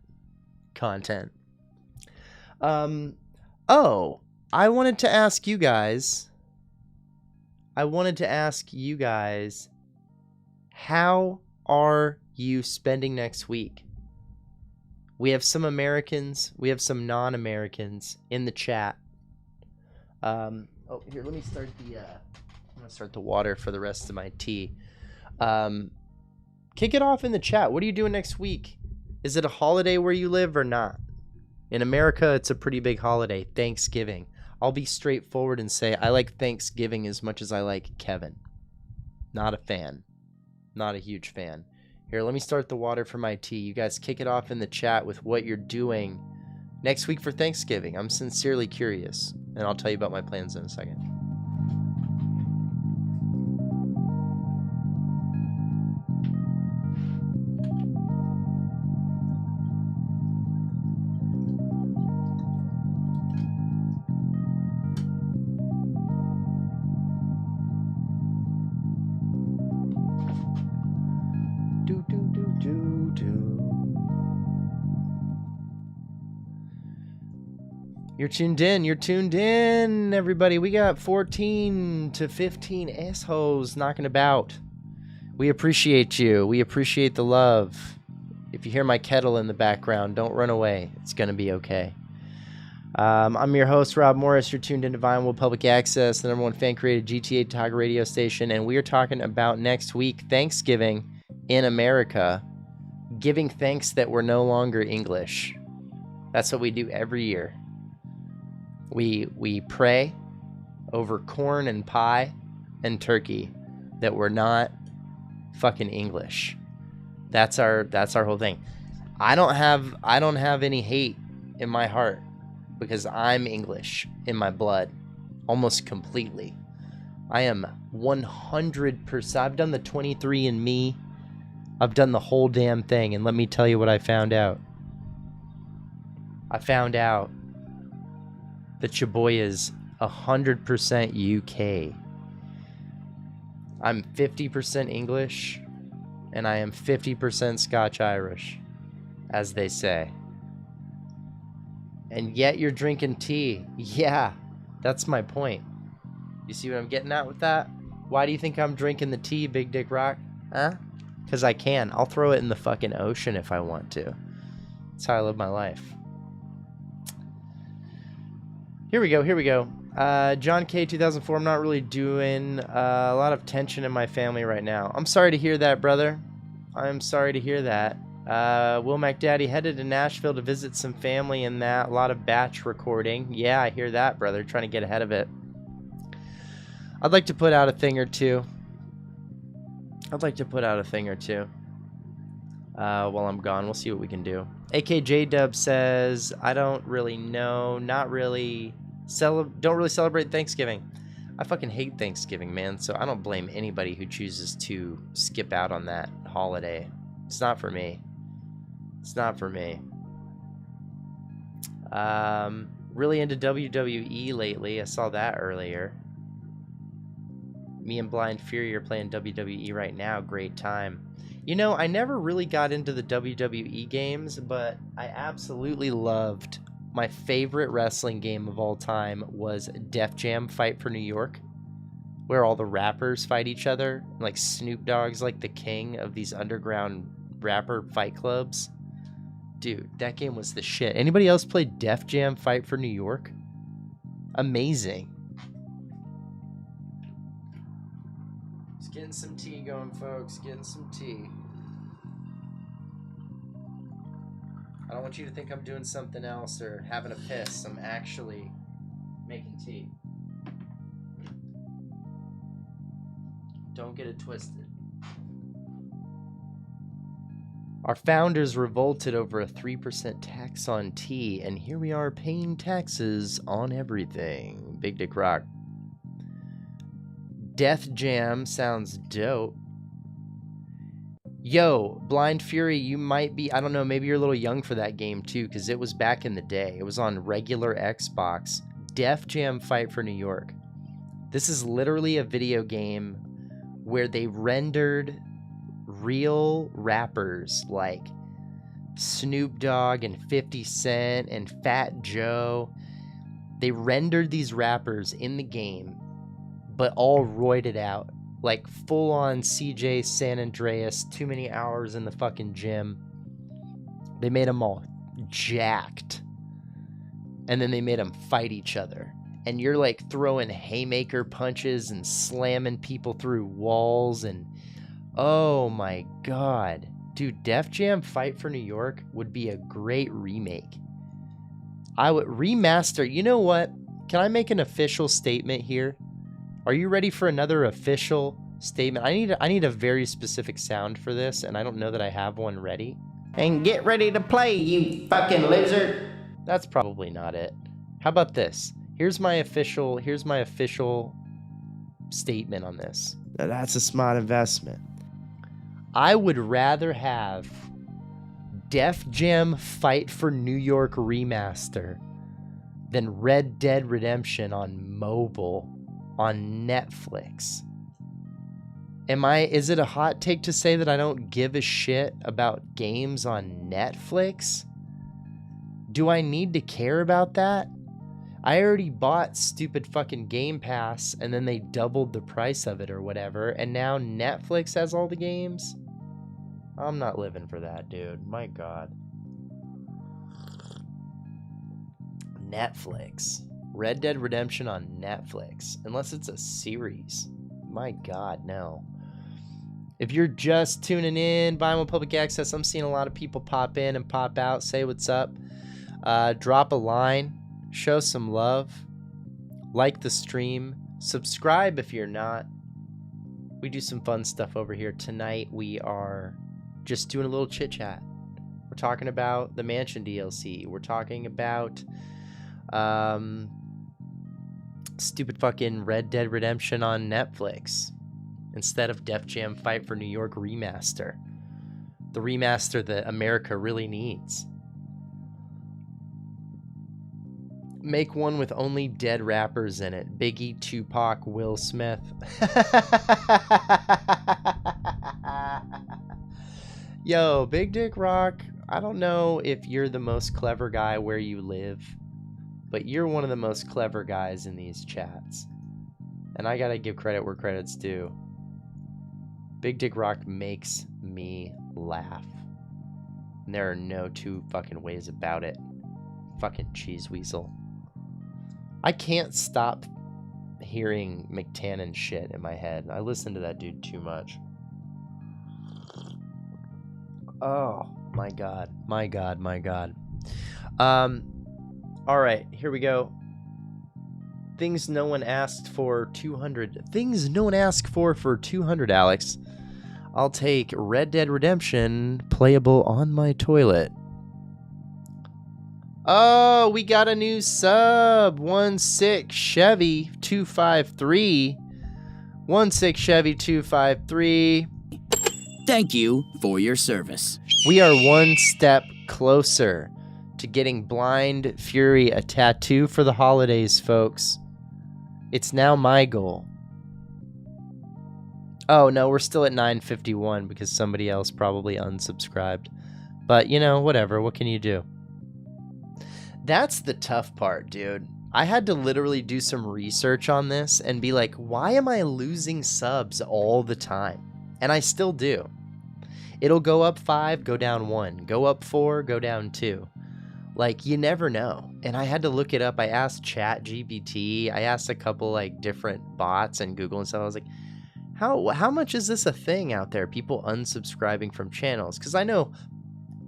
content. Oh, I wanted to ask you guys, how are you spending next week? We have some Americans, we have some non-Americans in the chat. Oh, here, let me start the, I'm gonna start the water for the rest of my tea. Kick it off in the chat. What are you doing next week? Is it a holiday where you live or not? In America, it's a pretty big holiday, Thanksgiving. I'll be straightforward and say I like Thanksgiving as much as I like Kevin. Not a fan. Not a huge fan. Here, let me start the water for my tea. You guys kick it off in the chat with what you're doing next week for Thanksgiving. I'm sincerely curious, and I'll tell you about my plans in a second. You're tuned in, everybody. We got 14 to 15 assholes knocking about. We appreciate you. We appreciate the love. If you hear my kettle in the background, don't run away. It's going to be okay. I'm your host, Rob Morris. You're tuned into Vinewood Public Access, the #1 fan-created GTA talk radio station, and we are talking about next week, Thanksgiving in America, giving thanks that we're no longer English. That's what we do every year. We pray over corn and pie and turkey that we're not fucking English. That's our whole thing. I don't have any hate in my heart because I'm English in my blood almost completely. I am 100%. I've done the 23andMe. I've done the whole damn thing, and let me tell you what I found out. I found out that your boy is 100% UK. I'm 50% English, and I am 50% Scotch-Irish, as they say. And yet you're drinking tea. Yeah, that's my point. You see what I'm getting at with that? Why do you think I'm drinking the tea, Big Dick Rock? Huh? Because I can. I'll throw it in the fucking ocean if I want to. That's how I live my life. Here we go. Here we go. John K. 2004. I'm not really doing a lot of tension in my family right now. I'm sorry to hear that, brother. I'm sorry to hear that. Will McDaddy headed to Nashville to visit some family and that. A lot of batch recording. Yeah, I hear that, brother. Trying to get ahead of it. I'd like to put out a thing or two. While I'm gone. We'll see what we can do. AKJ Dub says, I don't really know. Not really. Don't really celebrate Thanksgiving. I fucking hate Thanksgiving, man. So I don't blame anybody who chooses to skip out on that holiday. It's not for me. It's not for me. Really into WWE lately. I saw that earlier. Me and Blind Fury are playing WWE right now. Great time. You know, I never really got into the WWE games, but I absolutely loved. My favorite wrestling game of all time was Def Jam Fight for New York, where all the rappers fight each other. Like Snoop Dogg's like the king of these underground rapper fight clubs. Dude, that game was the shit. Anybody else play Def Jam Fight for New York? Amazing. Just getting some tea going, folks. Getting some tea. I don't want you to think I'm doing something else or having a piss. I'm actually making tea. Don't get it twisted. Our founders revolted over a 3% tax on tea, and here we are paying taxes on everything. Big Dick Rock. Death Jam sounds dope. Yo, Blind Fury, you might be, I don't know, maybe you're a little young for that game too, because it was back in the day. It was on regular Xbox. Def Jam Fight for New York. This is literally a video game where they rendered real rappers like Snoop Dogg and 50 Cent and Fat Joe. They rendered these rappers in the game, but all roided out. Like full-on CJ San Andreas, too many hours in the fucking gym. They made them all jacked. And then they made them fight each other. And you're like throwing haymaker punches and slamming people through walls. And oh my god. Dude, Def Jam Fight for New York would be a great remake. I would remaster. You know what? Can I make an official statement here? Are you ready for another official statement? I need a very specific sound for this, and I don't know that I have one ready. And get ready to play, you fucking loser. That's probably not it. How about this? Here's my official statement on this. Now, that's a smart investment. I would rather have Def Jam Fight for New York remaster than Red Dead Redemption on mobile on Netflix. Is it a hot take to say that I don't give a shit about games on Netflix? Do I need to care about that? I already bought stupid fucking Game Pass and then they doubled the price of it or whatever, and now Netflix has all the games? I'm not living for that, dude. My god. Netflix. Red Dead Redemption on Netflix. Unless it's a series. My god, no. If you're just tuning in, Vinewood Public Access, I'm seeing a lot of people pop in and pop out. Say what's up. Drop a line. Show some love. Like the stream. Subscribe if you're not. We do some fun stuff over here. Tonight we are just doing a little chit chat. We're talking about the Mansion DLC. We're talking about stupid fucking Red Dead Redemption on Netflix instead of Def Jam Fight for New York remaster. The remaster that America really needs. Make one with only dead rappers in it. Biggie, Tupac, Will Smith. Yo, Big Dick Rock, I don't know if you're the most clever guy where you live, but you're one of the most clever guys in these chats. And I gotta give credit where credit's due. Big Dick Rock makes me laugh. And there are no two fucking ways about it. Fucking cheese weasel. I can't stop hearing McTannon shit in my head. I listen to that dude too much. Oh, my God. My God, my God. Alright, here we go. Things no one asked for 200. Things no one asked for 200, Alex. I'll take Red Dead Redemption playable on my toilet. Oh, we got a new sub. 16 Chevy 253. 16 Chevy 253. Thank you for your service. We are one step closer to getting Blind Fury a tattoo for the holidays, folks. It's now my goal. Oh, no, we're still at 951 because somebody else probably unsubscribed. But, you know, whatever. What can you do? That's the tough part, dude. I had to literally do some research on this and be like, why am I losing subs all the time? And I still do. It'll go up 5, go down 1. Go up 4, go down 2. Like, you never know. And I had to look it up. I asked ChatGPT. I asked a couple, like, different bots and Google and stuff. I was like, how much is this a thing out there? People unsubscribing from channels? Because I know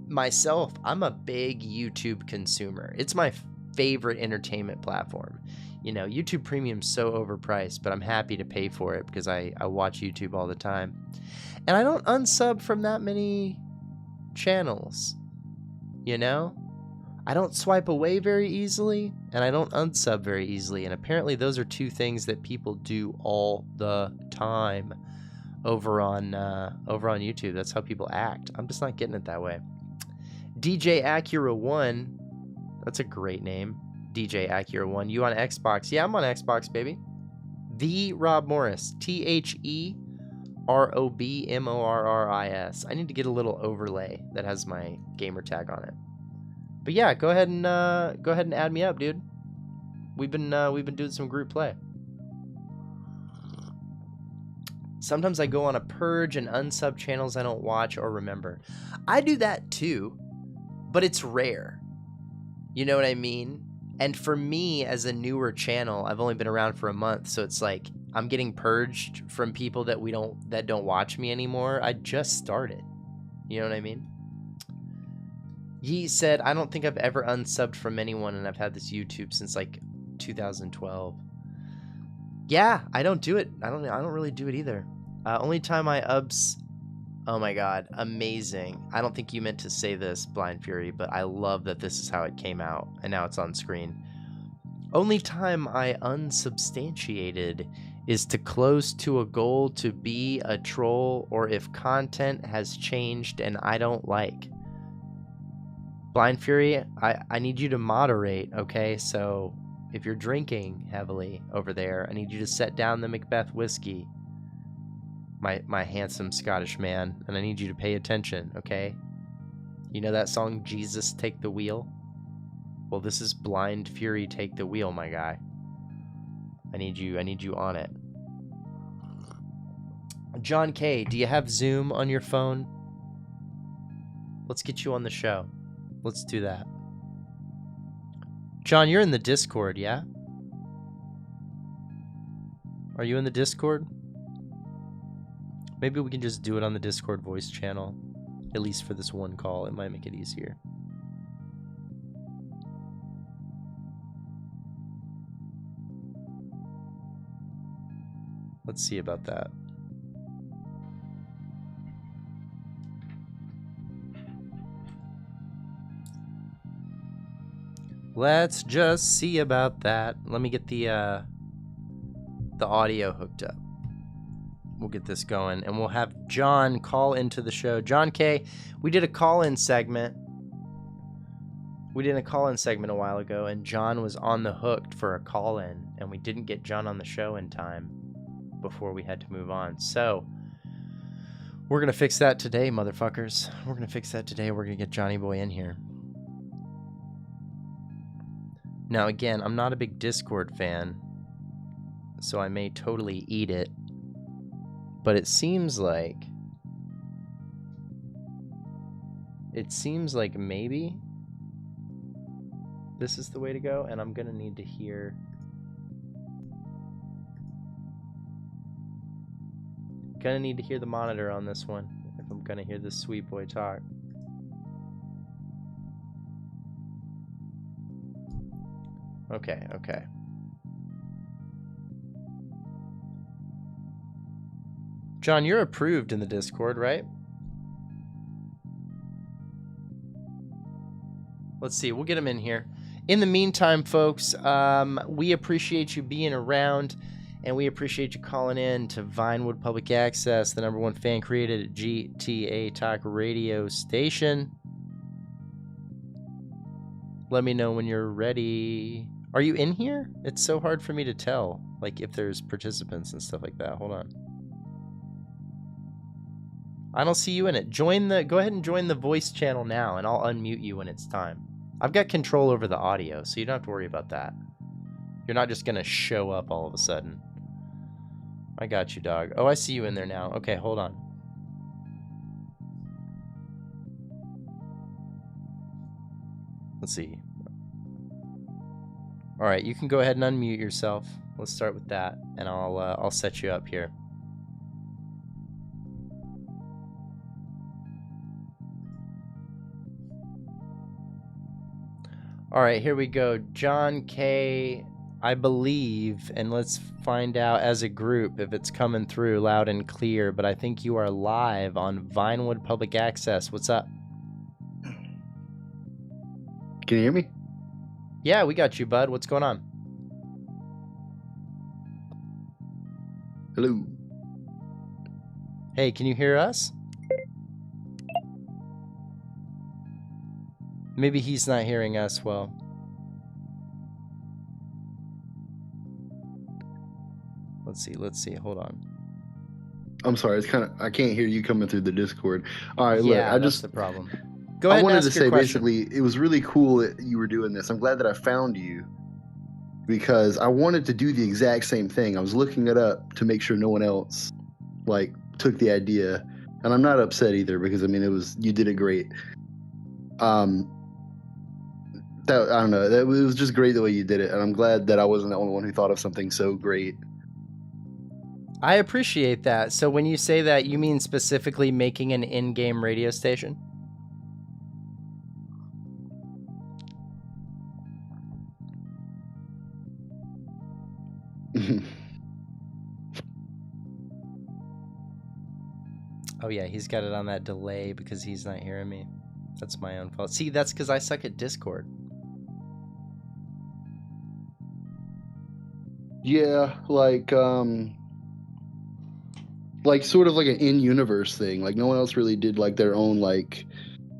myself, I'm a big YouTube consumer. It's my favorite entertainment platform. You know, YouTube Premium's so overpriced, but I'm happy to pay for it because I watch YouTube all the time. And I don't unsub from that many channels, you know? I don't swipe away very easily, and I don't unsub very easily. And apparently those are two things that people do all the time over on YouTube. That's how people act. I'm just not getting it that way. DJ Acura 1. That's a great name. DJ Acura 1. You on Xbox? Yeah, I'm on Xbox, baby. The Rob Morris. TheRobMorris. I need to get a little overlay that has my gamer tag on it. But yeah, go ahead and add me up, dude. We've been doing some group play. Sometimes I go on a purge and unsub channels I don't watch or remember. I do that too, but it's rare. You know what I mean? And for me, as a newer channel, I've only been around for a month, so it's like I'm getting purged from people that don't watch me anymore. I just started. You know what I mean? He said, I don't think I've ever unsubbed from anyone, and I've had this YouTube since like 2012. Yeah, I don't do it. I don't really do it either. Only time I ubs. Oh my God, amazing. I don't think you meant to say this, Blind Fury, but I love that this is how it came out, and now it's on screen. Only time I unsubstantiated is to close to a goal to be a troll, or if content has changed and I don't like. Blind Fury, I need you to moderate, okay? So if you're drinking heavily over there, I need you to set down the Macbeth whiskey, my handsome Scottish man, and I need you to pay attention, okay? You know that song, Jesus Take the Wheel? Well, this is Blind Fury Take the Wheel, my guy. I need you on it. John K, do you have Zoom on your phone? Let's get you on the show. Let's do that. John, you're in the Discord, yeah? Are you in the Discord? Maybe we can just do it on the Discord voice channel. At least for this one call. It might make it easier. Let's see about that. Let's just see about that. Let me get the audio hooked up. We'll get this going, and we'll have John call into the show. John K, we did a call-in segment. We did a call-in segment a while ago, and John was on the hook for a call-in, and we didn't get John on the show in time before we had to move on. So we're gonna fix that today, motherfuckers. We're gonna fix that today. We're gonna get Johnny Boy in here. Now, again, I'm not a big Discord fan, so I may totally eat it. But it seems like maybe this is the way to go, and I'm gonna need to hear. Gonna need to hear the monitor on this one if I'm gonna hear this sweet boy talk. Okay, okay. John, you're approved in the Discord, right? Let's see, we'll get him in here. In the meantime, folks, we appreciate you being around, and we appreciate you calling in to Vinewood Public Access, the #1 fan-created GTA Talk radio station. Let me know when you're ready. Are you in here? It's so hard for me to tell, like, if there's participants and stuff like that. Hold on. I don't see you in it. Go ahead and join the voice channel now, and I'll unmute you when it's time. I've got control over the audio, so you don't have to worry about that. You're not just gonna show up all of a sudden. I got you, dog. Oh, I see you in there now. Okay, hold on. Let's see. All right, you can go ahead and unmute yourself. Let's start with that, and I'll set you up here. All right, here we go. John K, I believe, and let's find out as a group if it's coming through loud and clear, but I think you are live on Vinewood Public Access. What's up? Can you hear me? Yeah, we got you, bud. What's going on? Hello. Hey, can you hear us? Maybe he's not hearing us well. Let's see. Hold on. I'm sorry. It's kind of, I can't hear you coming through the Discord. All right, Yeah, look, that's the problem. Go ahead I wanted and to ask your say question. basically, it was really cool that you were doing this. I'm glad that I found you because I wanted to do the exact same thing. I was looking it up to make sure no one else like took the idea, and I'm not upset either because I mean you did it great. I don't know, it was just great the way you did it, and I'm glad that I wasn't the only one who thought of something so great. I appreciate that. So when you say that, you mean specifically making an in-game radio station? Oh yeah, he's got it on that delay because he's not hearing me. That's my own fault. See, that's because I suck at Discord. Yeah, like sort of like an in-universe thing. Like no one else really did like their own like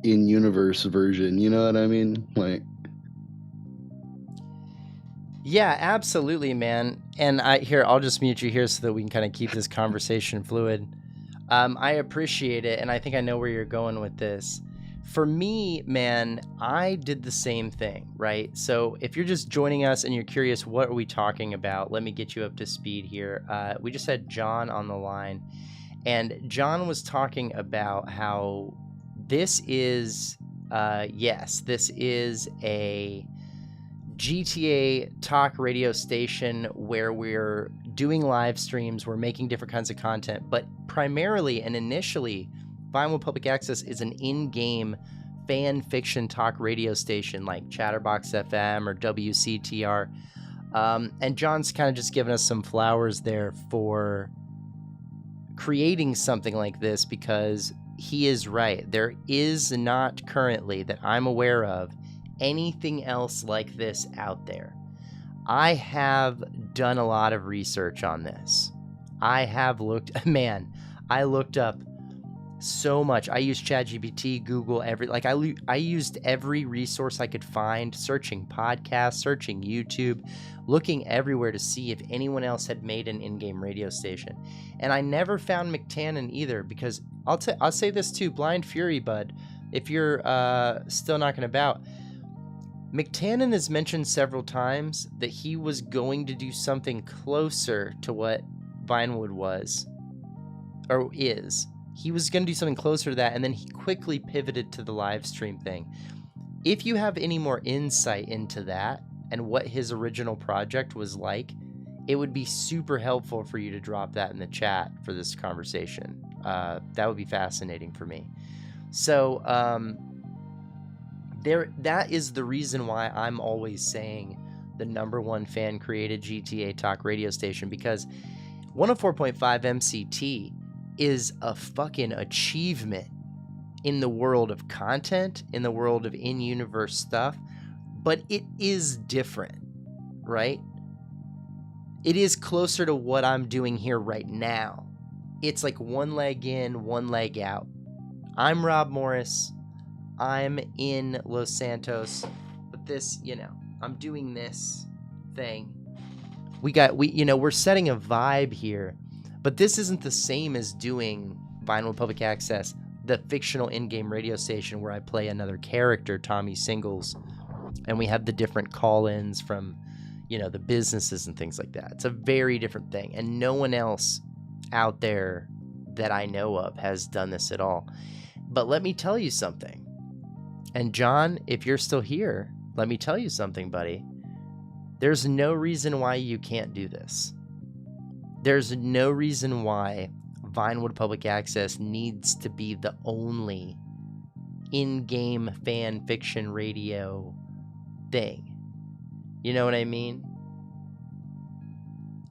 in-universe version. You know what I mean? Like. Yeah, absolutely, man. And I'll just mute you here so that we can kind of keep this conversation fluid. I appreciate it, and I think I know where you're going with this. For me, man, I did the same thing, right? So if you're just joining us and you're curious, what are we talking about? Let me get you up to speed here. We just had John on the line, and John was talking about how this is, this is a GTA Talk radio station where we're doing live streams, we're making different kinds of content, but primarily and initially, Vinewood Public Access is an in-game fan fiction talk radio station like Chatterbox FM or WCTR. And John's kind of just given us some flowers there for creating something like this because he is right. There is not currently, that I'm aware of, anything else like this out there. I have done a lot of research on this. I looked up so much. I used ChatGPT, Google, I used every resource I could find, searching podcasts, searching YouTube, looking everywhere to see if anyone else had made an in-game radio station. And I never found McTannen either, because I'll say this too, Blind Fury, bud, if you're still knocking about, McTannen has mentioned several times that he was going to do something closer to what Vinewood was, or is. He was going to do something closer to that, and then he quickly pivoted to the live stream thing. If you have any more insight into that and what his original project was like, it would be super helpful for you to drop that in the chat for this conversation. That would be fascinating for me. So, that is the reason why I'm always saying the #1 fan created GTA talk radio station, because 104.5 MCT is a fucking achievement in the world of content, in the world of in-universe stuff, but it is different, right? It is closer to what I'm doing here right now. It's like one leg in, one leg out. I'm Rob Morris. I'm in Los Santos, but this, I'm doing this thing. We're setting a vibe here, but this isn't the same as doing Vinewood Public Access, the fictional in-game radio station where I play another character, Tommy Singles, and we have the different call-ins from, the businesses and things like that. It's a very different thing, and no one else out there that I know of has done this at all. But let me tell you something. And John, if you're still here, let me tell you something, buddy. There's no reason why you can't do this. There's no reason why Vinewood Public Access needs to be the only in-game fan fiction radio thing. You know what I mean?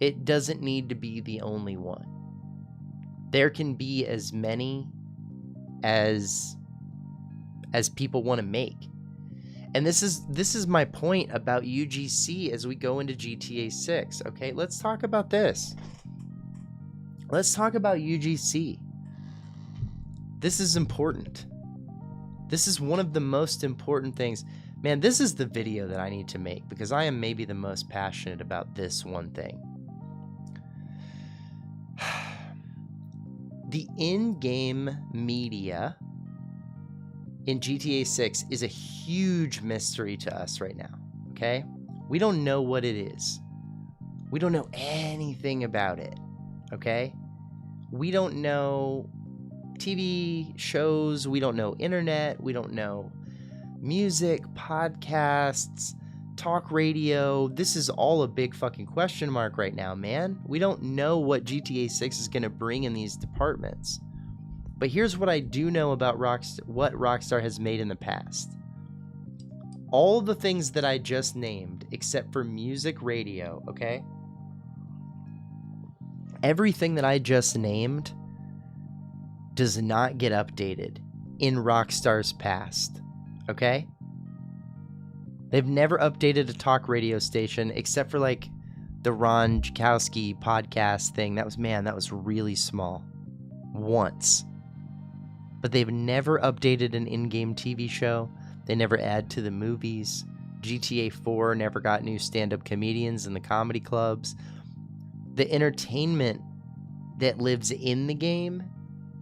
It doesn't need to be the only one. There can be as many as people want to make. And this is my point about UGC as we go into GTA 6. Okay, let's talk about this. Let's talk about UGC. This is important. This is one of the most important things. Man, this is the video that I need to make because I am maybe the most passionate about this one thing. The in-game media in GTA 6 is a huge mystery to us right now, okay? We don't know what it is. We don't know anything about it, okay? We don't know TV shows, we don't know internet, we don't know music, podcasts, talk radio. This is all a big fucking question mark right now, man. We don't know what GTA 6 is going to bring in these departments. But here's what I do know about what Rockstar has made in the past. All the things that I just named, except for music, radio, okay? Everything that I just named does not get updated in Rockstar's past, okay? They've never updated a talk radio station except for like the Ron Jakowski podcast thing. That was really small. Once. But they've never updated an in-game TV show. They never add to the movies. GTA 4 never got new stand-up comedians in the comedy clubs. The entertainment that lives in the game,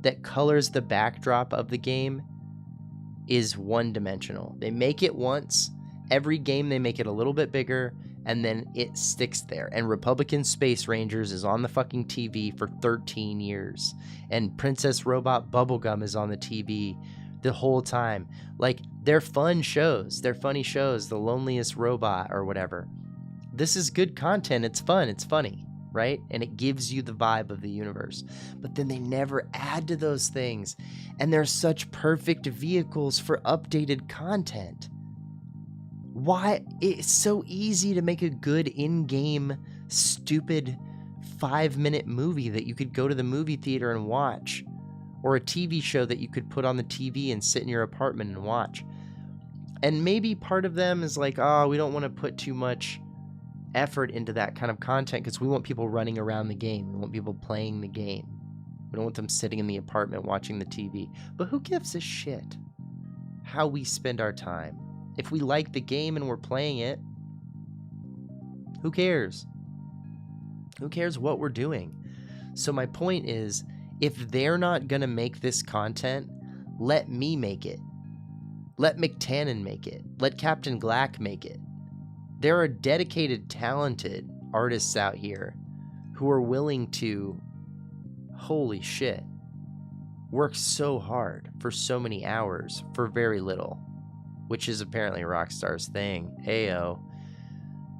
that colors the backdrop of the game, is one-dimensional. They make it once. Every game they make it a little bit bigger, and then it sticks there. And Republican Space Rangers is on the fucking TV for 13 years. And Princess Robot Bubblegum is on the TV the whole time. Like, they're fun shows. They're funny shows. The Loneliest Robot or whatever. This is good content. It's fun. It's funny, right? And it gives you the vibe of the universe. But then they never add to those things. And they're such perfect vehicles for updated content. Why? It's so easy to make a good in-game, stupid 5-minute movie that you could go to the movie theater and watch. Or a TV show that you could put on the TV and sit in your apartment and watch. And maybe part of them is like, oh, we don't want to put too much effort into that kind of content because we want people running around the game. We want people playing the game. We don't want them sitting in the apartment watching the TV. But who gives a shit how we spend our time? If we like the game and we're playing it, who cares? Who cares what we're doing? So my point is, if they're not going to make this content, let me make it. Let McTannen make it. Let Captain Glack make it. There are dedicated, talented artists out here who are willing to, holy shit, work so hard for so many hours for very little, which is apparently Rockstar's thing. Ayo.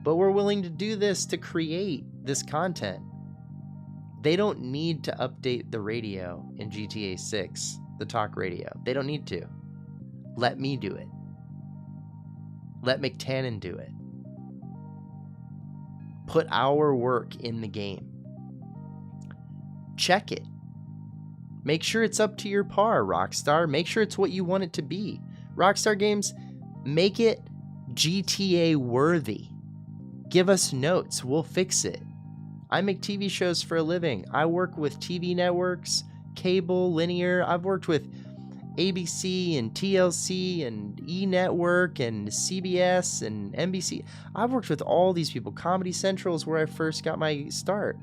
But we're willing to do this to create this content. They don't need to update the radio in GTA 6, the talk radio. They don't need to. Let me do it. Let McTannen do it. Put our work in the game. Check it. Make sure it's up to your par, Rockstar. Make sure it's what you want it to be. Rockstar Games, make it GTA worthy. Give us notes. We'll fix it. I make TV shows for a living. I work with TV networks, cable, linear. I've worked with ABC and TLC and E! Network and CBS and NBC. I've worked with all these people. Comedy Central is where I first got my start.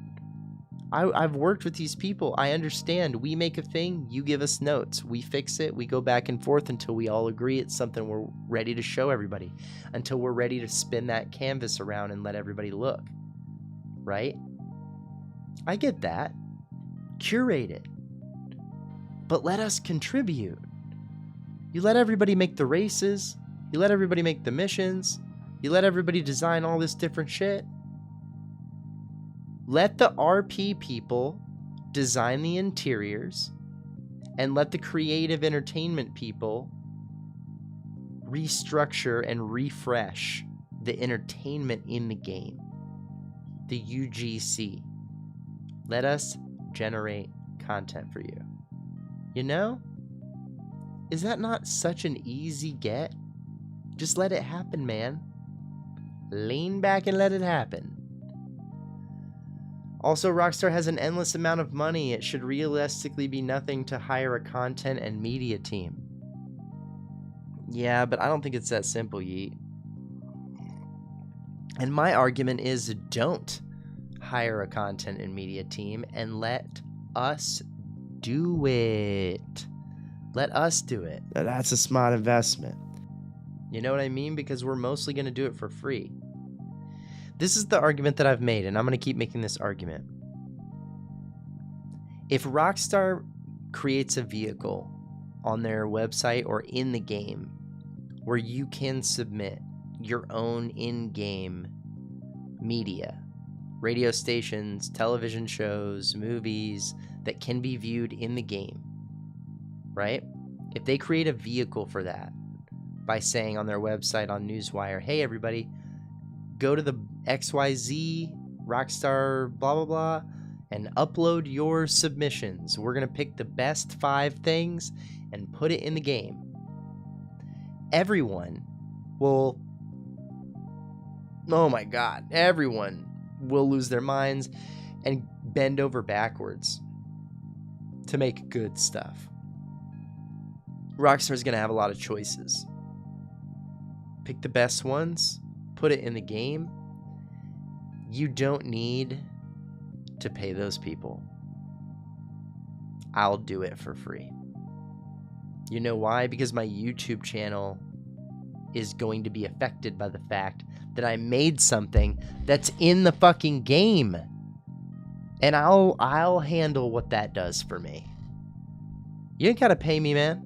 I've worked with these people. I understand. We make a thing. You give us notes. We fix it. We go back and forth until we all agree it's something we're ready to show everybody. Until we're ready to spin that canvas around and let everybody look. Right? I get that. Curate it. But let us contribute. You let everybody make the races. You let everybody make the missions. You let everybody design all this different shit. Let the RP people design the interiors, and let the creative entertainment people restructure and refresh the entertainment in the game. The UGC. Let us generate content for you. You know? Is that not such an easy get? Just let it happen, man. Lean back and let it happen. Also, Rockstar has an endless amount of money. It should realistically be nothing to hire a content and media team. Yeah, but I don't think it's that simple, Yeet. And my argument is don't hire a content and media team and let us do it. Let us do it. That's a smart investment. You know what I mean? Because we're mostly going to do it for free. This is the argument that I've made, and I'm going to keep making this argument. If Rockstar creates a vehicle on their website or in the game where you can submit your own in-game media, radio stations, television shows, movies that can be viewed in the game, right? If they create a vehicle for that by saying on their website on Newswire, hey everybody, go to the XYZ Rockstar blah blah blah and upload your submissions. We're going to pick the best 5 things and put it in the game. Everyone will, oh my god, everyone will lose their minds and bend over backwards to make good stuff. Rockstar's going to have a lot of choices. Pick the best ones, put it in the game. You don't need to pay those people. I'll do it for free. You know why? Because my YouTube channel is going to be affected by the fact that I made something that's in the fucking game. And I'll handle what that does for me. You ain't gotta pay me, man.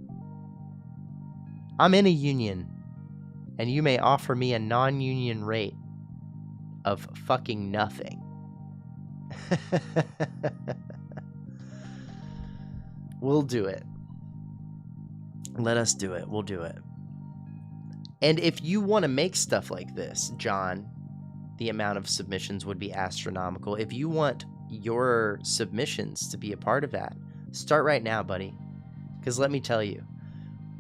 I'm in a union, and you may offer me a non-union rate of fucking nothing. We'll do it. Let us do it. We'll do it. And if you want to make stuff like this, John, the amount of submissions would be astronomical. If you want your submissions to be a part of that, start right now, buddy. Because let me tell you,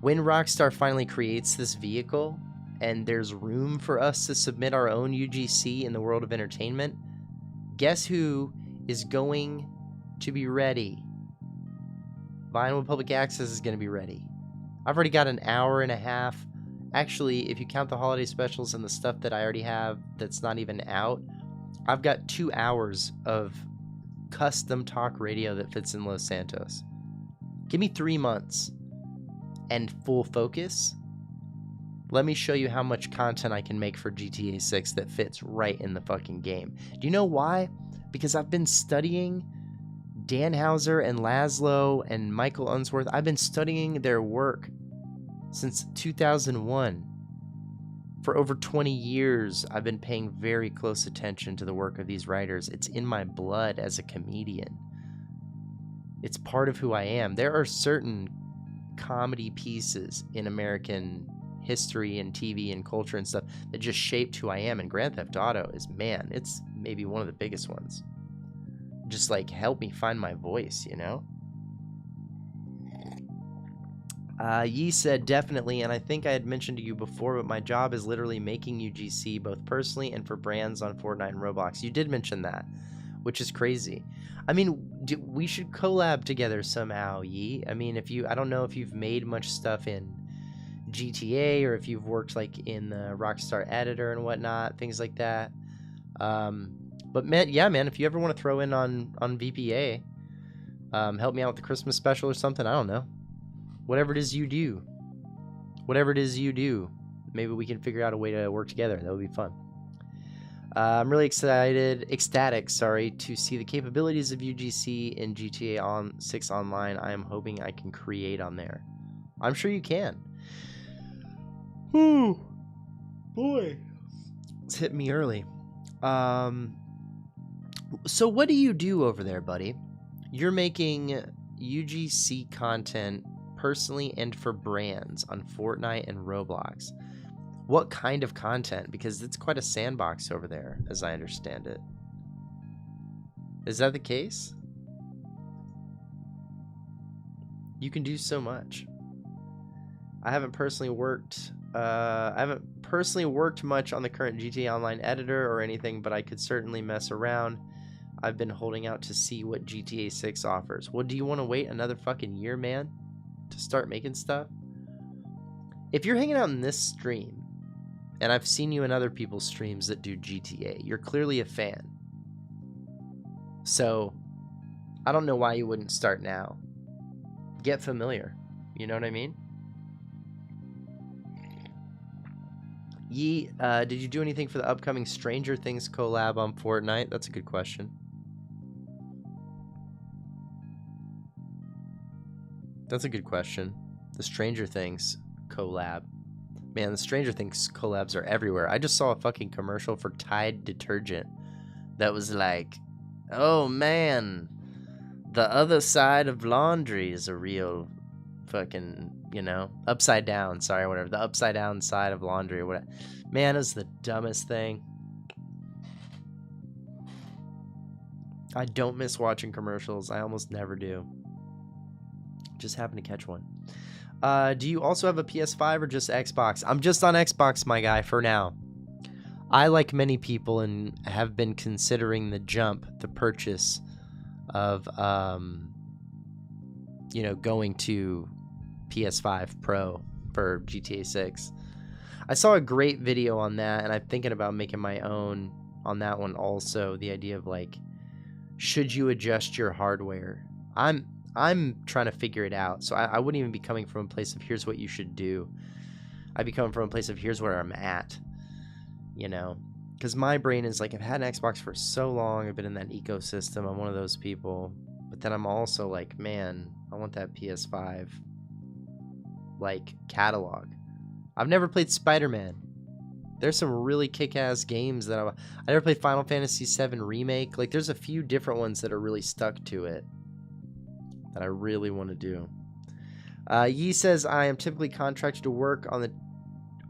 when Rockstar finally creates this vehicle and there's room for us to submit our own UGC in the world of entertainment, guess who is going to be ready? Vinewood Public Access is going to be ready. I've already got an hour and a half. Actually, if you count the holiday specials and the stuff that I already have that's not even out, I've got 2 hours of custom talk radio that fits in Los Santos. Give me 3 months and full focus. Let me show you how much content I can make for GTA 6 that fits right in the fucking game. Do you know why? Because I've been studying Dan Houser and Laszlo and Michael Unsworth. I've been studying their work since 2001. For over 20 years, I've been paying very close attention to the work of these writers. It's in my blood as a comedian. It's part of who I am. There are certain comedy pieces in American history and TV and culture and stuff that just shaped who I am, and Grand Theft Auto is, man, it's maybe one of the biggest ones. Just like help me find my voice, you know? Yi said definitely, and I think I had mentioned to you before, but my job is literally making UGC both personally and for brands on Fortnite and Roblox. You did mention that, which is crazy. I mean, we should collab together somehow, Yi. I mean, I don't know if you've made much stuff in GTA or if you've worked like in the ROCKSTAR editor and whatnot, things like that. But man, yeah, man, if you ever want to throw in on VPA, help me out with the Christmas special or something, I don't know. Whatever it is you do. Maybe we can figure out a way to work together. That would be fun. I'm really ecstatic, to see the capabilities of UGC in GTA 6 Online. I am hoping I can create on there. I'm sure you can. Ooh, boy. It's hitting me early. So what do you do over there, buddy? You're making UGC content personally and for brands on Fortnite and Roblox. What kind of content? Because it's quite a sandbox over there, as I understand it. Is that the case? You can do so much. I haven't personally worked much on the current GTA Online editor or anything, but I could certainly mess around. I've been holding out to see what GTA 6 offers. Well, do you want to wait another fucking year, man, to start making stuff? If you're hanging out in this stream, and I've seen you in other people's streams that do GTA, you're clearly a fan. So, I don't know why you wouldn't start now. Get familiar. You know what I mean? Yi, did you do anything for the upcoming Stranger Things collab on Fortnite? That's a good question. That's a good question. The Stranger Things collab. Man, the Stranger Things collabs are everywhere. I just saw a fucking commercial for Tide detergent that was like, oh man, the other side of laundry is a real fucking, upside down, whatever. The upside down side of laundry or whatever. Man, it's the dumbest thing. I don't miss watching commercials. I almost never do. Just happen to catch one. Do you also have a PS5 or just Xbox? I'm just on Xbox, my guy, for now. I, like many people, and have been considering the purchase of, going to PS5 Pro for GTA 6. I saw a great video on that, and I'm thinking about making my own on that one also. The idea of, like, should you adjust your hardware? I'm trying to figure it out. So I wouldn't even be coming from a place of here's what you should do. I'd be coming from a place of here's where I'm at. Because my brain is like, I've had an Xbox for so long. I've been in that ecosystem. I'm one of those people. But then I'm also like, man, I want that PS5 catalog. I've never played Spider-Man. There's some really kick-ass games that I never played Final Fantasy VII Remake. Like, there's a few different ones that are really stuck to it that I really want to do. Yi says, I am typically contracted to work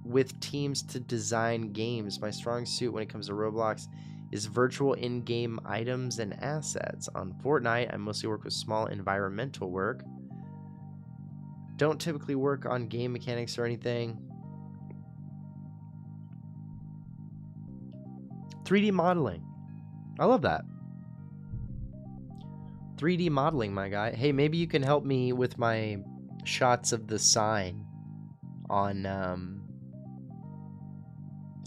with teams to design games. My strong suit when it comes to Roblox is virtual in-game items and assets. On Fortnite, I mostly work with small environmental work. Don't typically work on game mechanics or anything. 3D modeling. I love that. 3D modeling, my guy. Hey, maybe you can help me with my shots of the sign on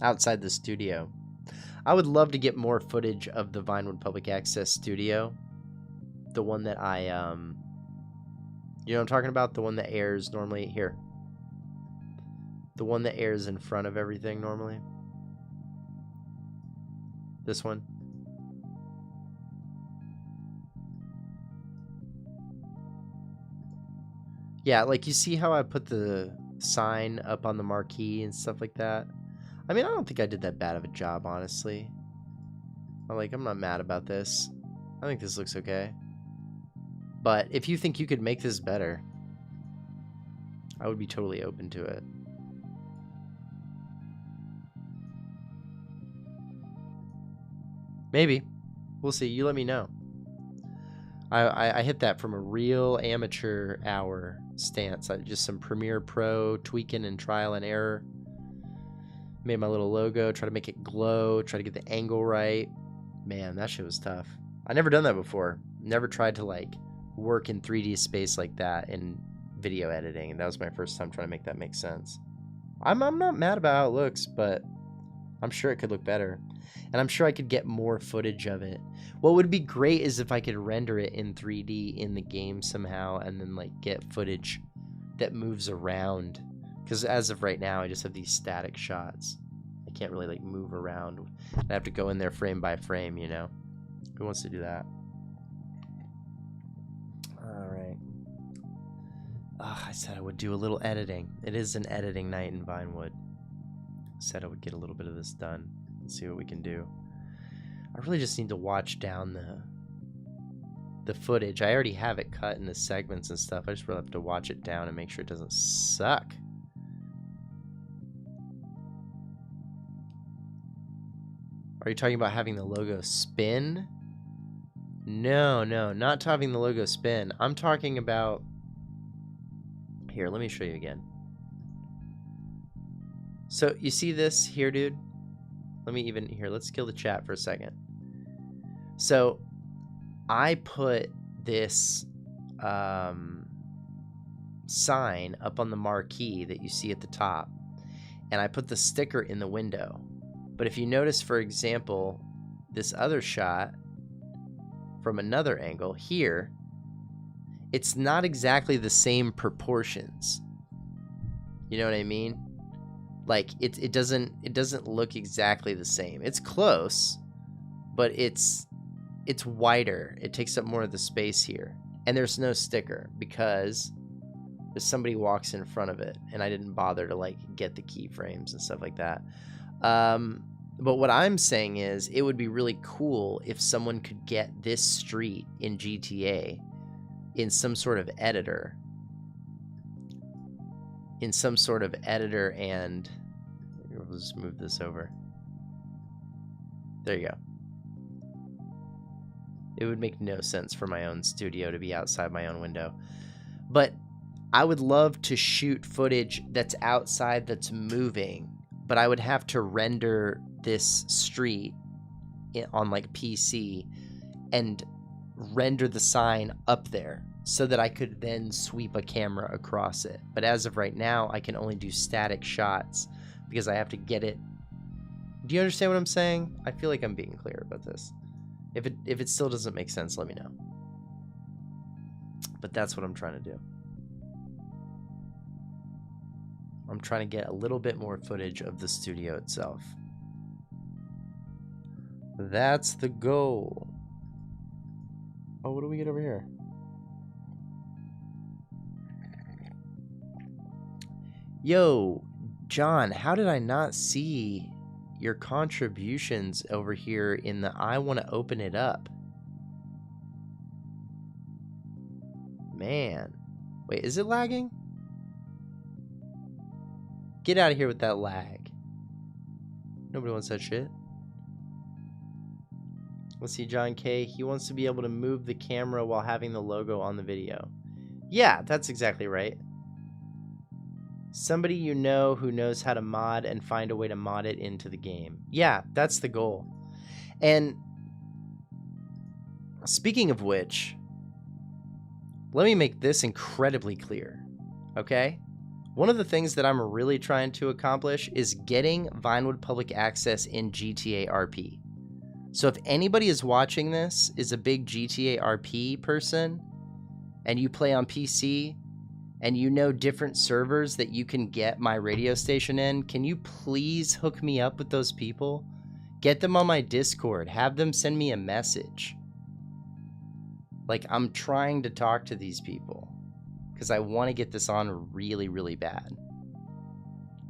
outside the studio. I would love to get more footage of the Vinewood Public Access studio. The one that I you know what I'm talking about? The one that airs normally here. The one that airs in front of everything normally. This one. Yeah, like you see how I put the sign up on the marquee and stuff like that? I mean, I don't think I did that bad of a job, honestly. I'm not mad about this. I think this looks okay. But if you think you could make this better, I would be totally open to it. Maybe. We'll see. You let me know. I hit that from a real amateur hour stance. Just some Premiere Pro tweaking and trial and error. Made my little logo, try to make it glow, try to get the angle right. Man, that shit was tough. I never done that before. Never tried to like work in 3D space like that in video editing, and that was my first time trying to make that make sense. I'm not mad about how it looks, but I'm sure it could look better. And I'm sure I could get more footage of it. What would be great is if I could render it in 3D in the game somehow and then like get footage that moves around. Because as of right now, I just have these static shots. I can't really like move around. I have to go in there frame by frame, you know? Who wants to do that? Alright. I said I would do a little editing. It is an editing night in Vinewood. Said I would get a little bit of this done. Let's see what we can do. I really just need to watch down the footage. I already have it cut into segments and stuff. I just really have to watch it down and make sure it doesn't suck. Are you talking about having the logo spin? No, not having the logo spin. I'm talking about... Here, let me show you again. So, you see this here, dude? Let's kill the chat for a second. So, I put this sign up on the marquee that you see at the top, and I put the sticker in the window. But if you notice, for example, this other shot from another angle here, it's not exactly the same proportions. You know what I mean? Like it doesn't look exactly the same. It's close, but it's wider. It takes up more of the space here. And there's no sticker because if somebody walks in front of it, and I didn't bother to like get the keyframes and stuff like that. But what I'm saying is it would be really cool if someone could get this street in GTA in some sort of editor. And we'll just move this over. There you go. It would make no sense for my own studio to be outside my own window. But I would love to shoot footage that's outside that's moving, but I would have to render this street on like PC and render the sign up there so that I could then sweep a camera across it. But as of right now, I can only do static shots because I have to get it. Do you understand what I'm saying? I feel like I'm being clear about this. If it still doesn't make sense, let me know. But that's what I'm trying to do. I'm trying to get a little bit more footage of the studio itself. That's the goal. Oh, what do we get over here? Yo, John, how did I not see your contributions over here in the I want to open it up? Man. Wait, is it lagging? Get out of here with that lag. Nobody wants that shit. Let's see, John K. He wants to be able to move the camera while having the logo on the video. Yeah, that's exactly right. Somebody you know who knows how to mod and find a way to mod it into the game. Yeah, that's the goal. And speaking of which, let me make this incredibly clear, okay? One of the things that I'm really trying to accomplish is getting Vinewood Public Access in GTA RP. So if anybody is watching this, is a big GTA RP person, and you play on PC, and you know different servers that you can get my radio station in, can you please hook me up with those people? Get them on my Discord. Have them send me a message. Like, I'm trying to talk to these people because I want to get this on really, really bad.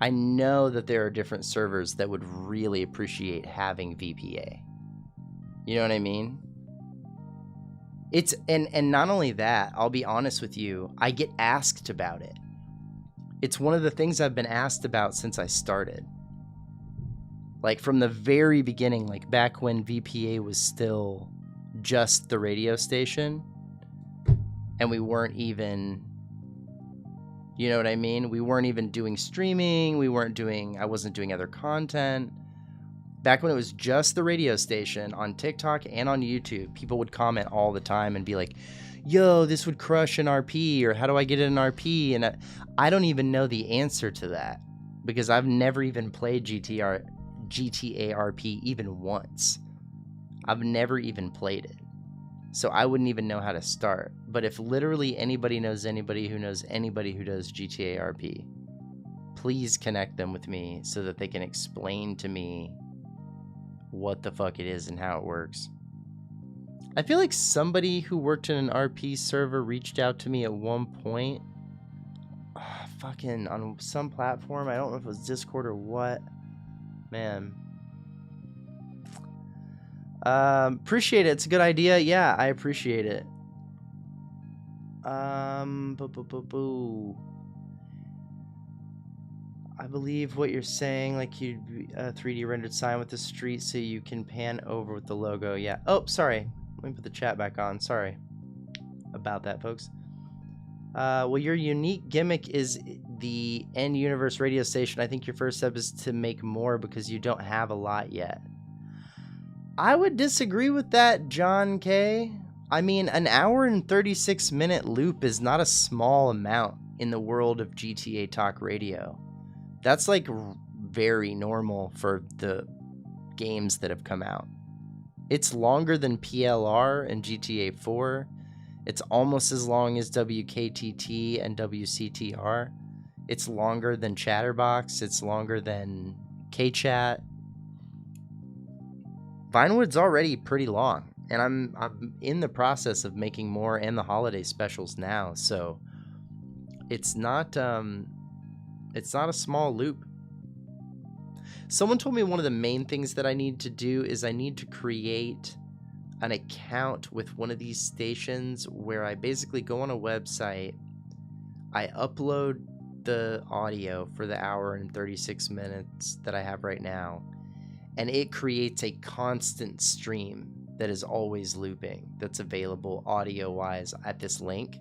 I know that there are different servers that would really appreciate having VPA. You know what I mean? It's and not only that, I'll be honest with you, I get asked about it. It's one of the things I've been asked about since I started. Like from the very beginning, like back when VPA was still just the radio station and we weren't even, you know what I mean? We weren't even doing streaming. I wasn't doing other content. Back when it was just the radio station on TikTok and on YouTube, people would comment all the time and be like, yo, this would crush an RP, or how do I get an RP? And I don't even know the answer to that because I've never even played GTA RP even once. I've never even played it. So I wouldn't even know how to start. But if literally anybody knows anybody who knows anybody who does GTA RP, please connect them with me so that they can explain to me what the fuck it is and how it works. I feel like somebody who worked in an RP server reached out to me at one point. Fucking on some platform. I don't know if it was Discord or what. Man. Appreciate it. It's a good idea. Yeah, I appreciate it. I believe what you're saying, like you'd 3D rendered sign with the street so you can pan over with the logo. Yeah. Oh, sorry. Let me put the chat back on. Sorry about that, folks. Well, your unique gimmick is the end universe radio station. I think your first step is to make more because you don't have a lot yet. I would disagree with that, John K. I mean, an hour and 36-minute loop is not a small amount in the world of GTA Talk Radio. That's like very normal for the games that have come out. It's longer than PLR and GTA 4. It's almost as long as WKTT and WCTR. It's longer than Chatterbox. It's longer than KChat. Vinewood's already pretty long, and I'm in the process of making more and the holiday specials now, so it's not a small loop. Someone told me one of the main things that I need to do is I need to create an account with one of these stations where I basically go on a website, I upload the audio for the hour and 36 minutes that I have right now, and it creates a constant stream that is always looping, that's available audio-wise at this link.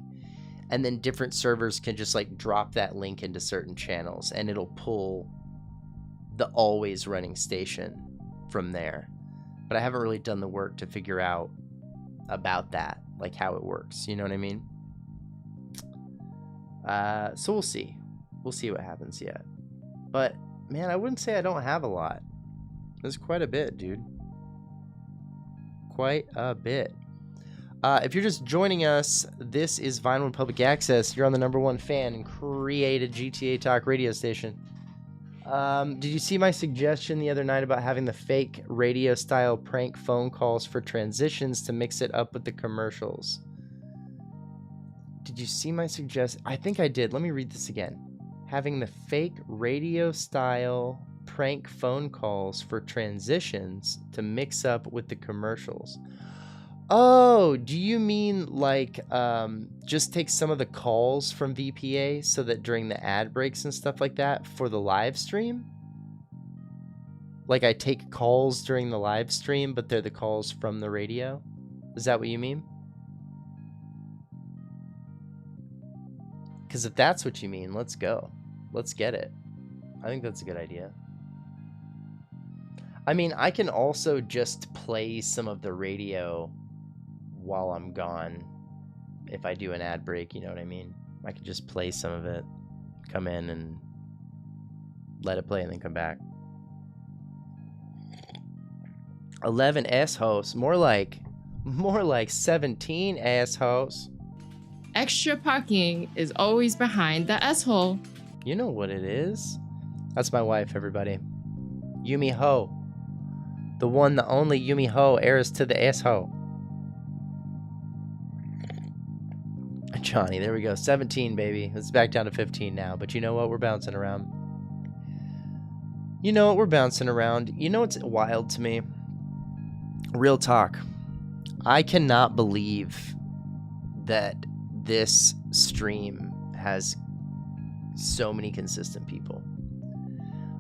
And then different servers can just like drop that link into certain channels and it'll pull the always running station from there. But I haven't really done the work to figure out about that, like how it works. You know what I mean? So we'll see. We'll see what happens yet. But man, I wouldn't say I don't have a lot. There's quite a bit, dude. Quite a bit. If you're just joining us, this is Vinewood Public Access. You're on the #1 fan and created GTA Talk radio station. Did you see my suggestion the other night about having the fake radio style prank phone calls for transitions to mix it up with the commercials? Did you see my suggestion? I think I did. Let me read this again. Having the fake radio style prank phone calls for transitions to mix up with the commercials. Oh, do you mean like just take some of the calls from VPA so that during the ad breaks and stuff like that for the live stream? Like I take calls during the live stream, but they're the calls from the radio? Is that what you mean? Because if that's what you mean, let's go. Let's get it. I think that's a good idea. I mean, I can also just play some of the radio while I'm gone. If I do an ad break, you know what I mean? I can just play some of it, come in and let it play and then come back. 11 assholes. More like 17 assholes. extra parking is always behind the S-hole. You know what it is. That's my wife, everybody. Yumi Ho. The one, the only Yumi Ho, heirs to the S-ho. Johnny, there we go. 17, baby. It's back down to 15 now. But you know what? We're bouncing around. You know what? We're bouncing around. You know what's wild to me? Real talk. I cannot believe that this stream has so many consistent people.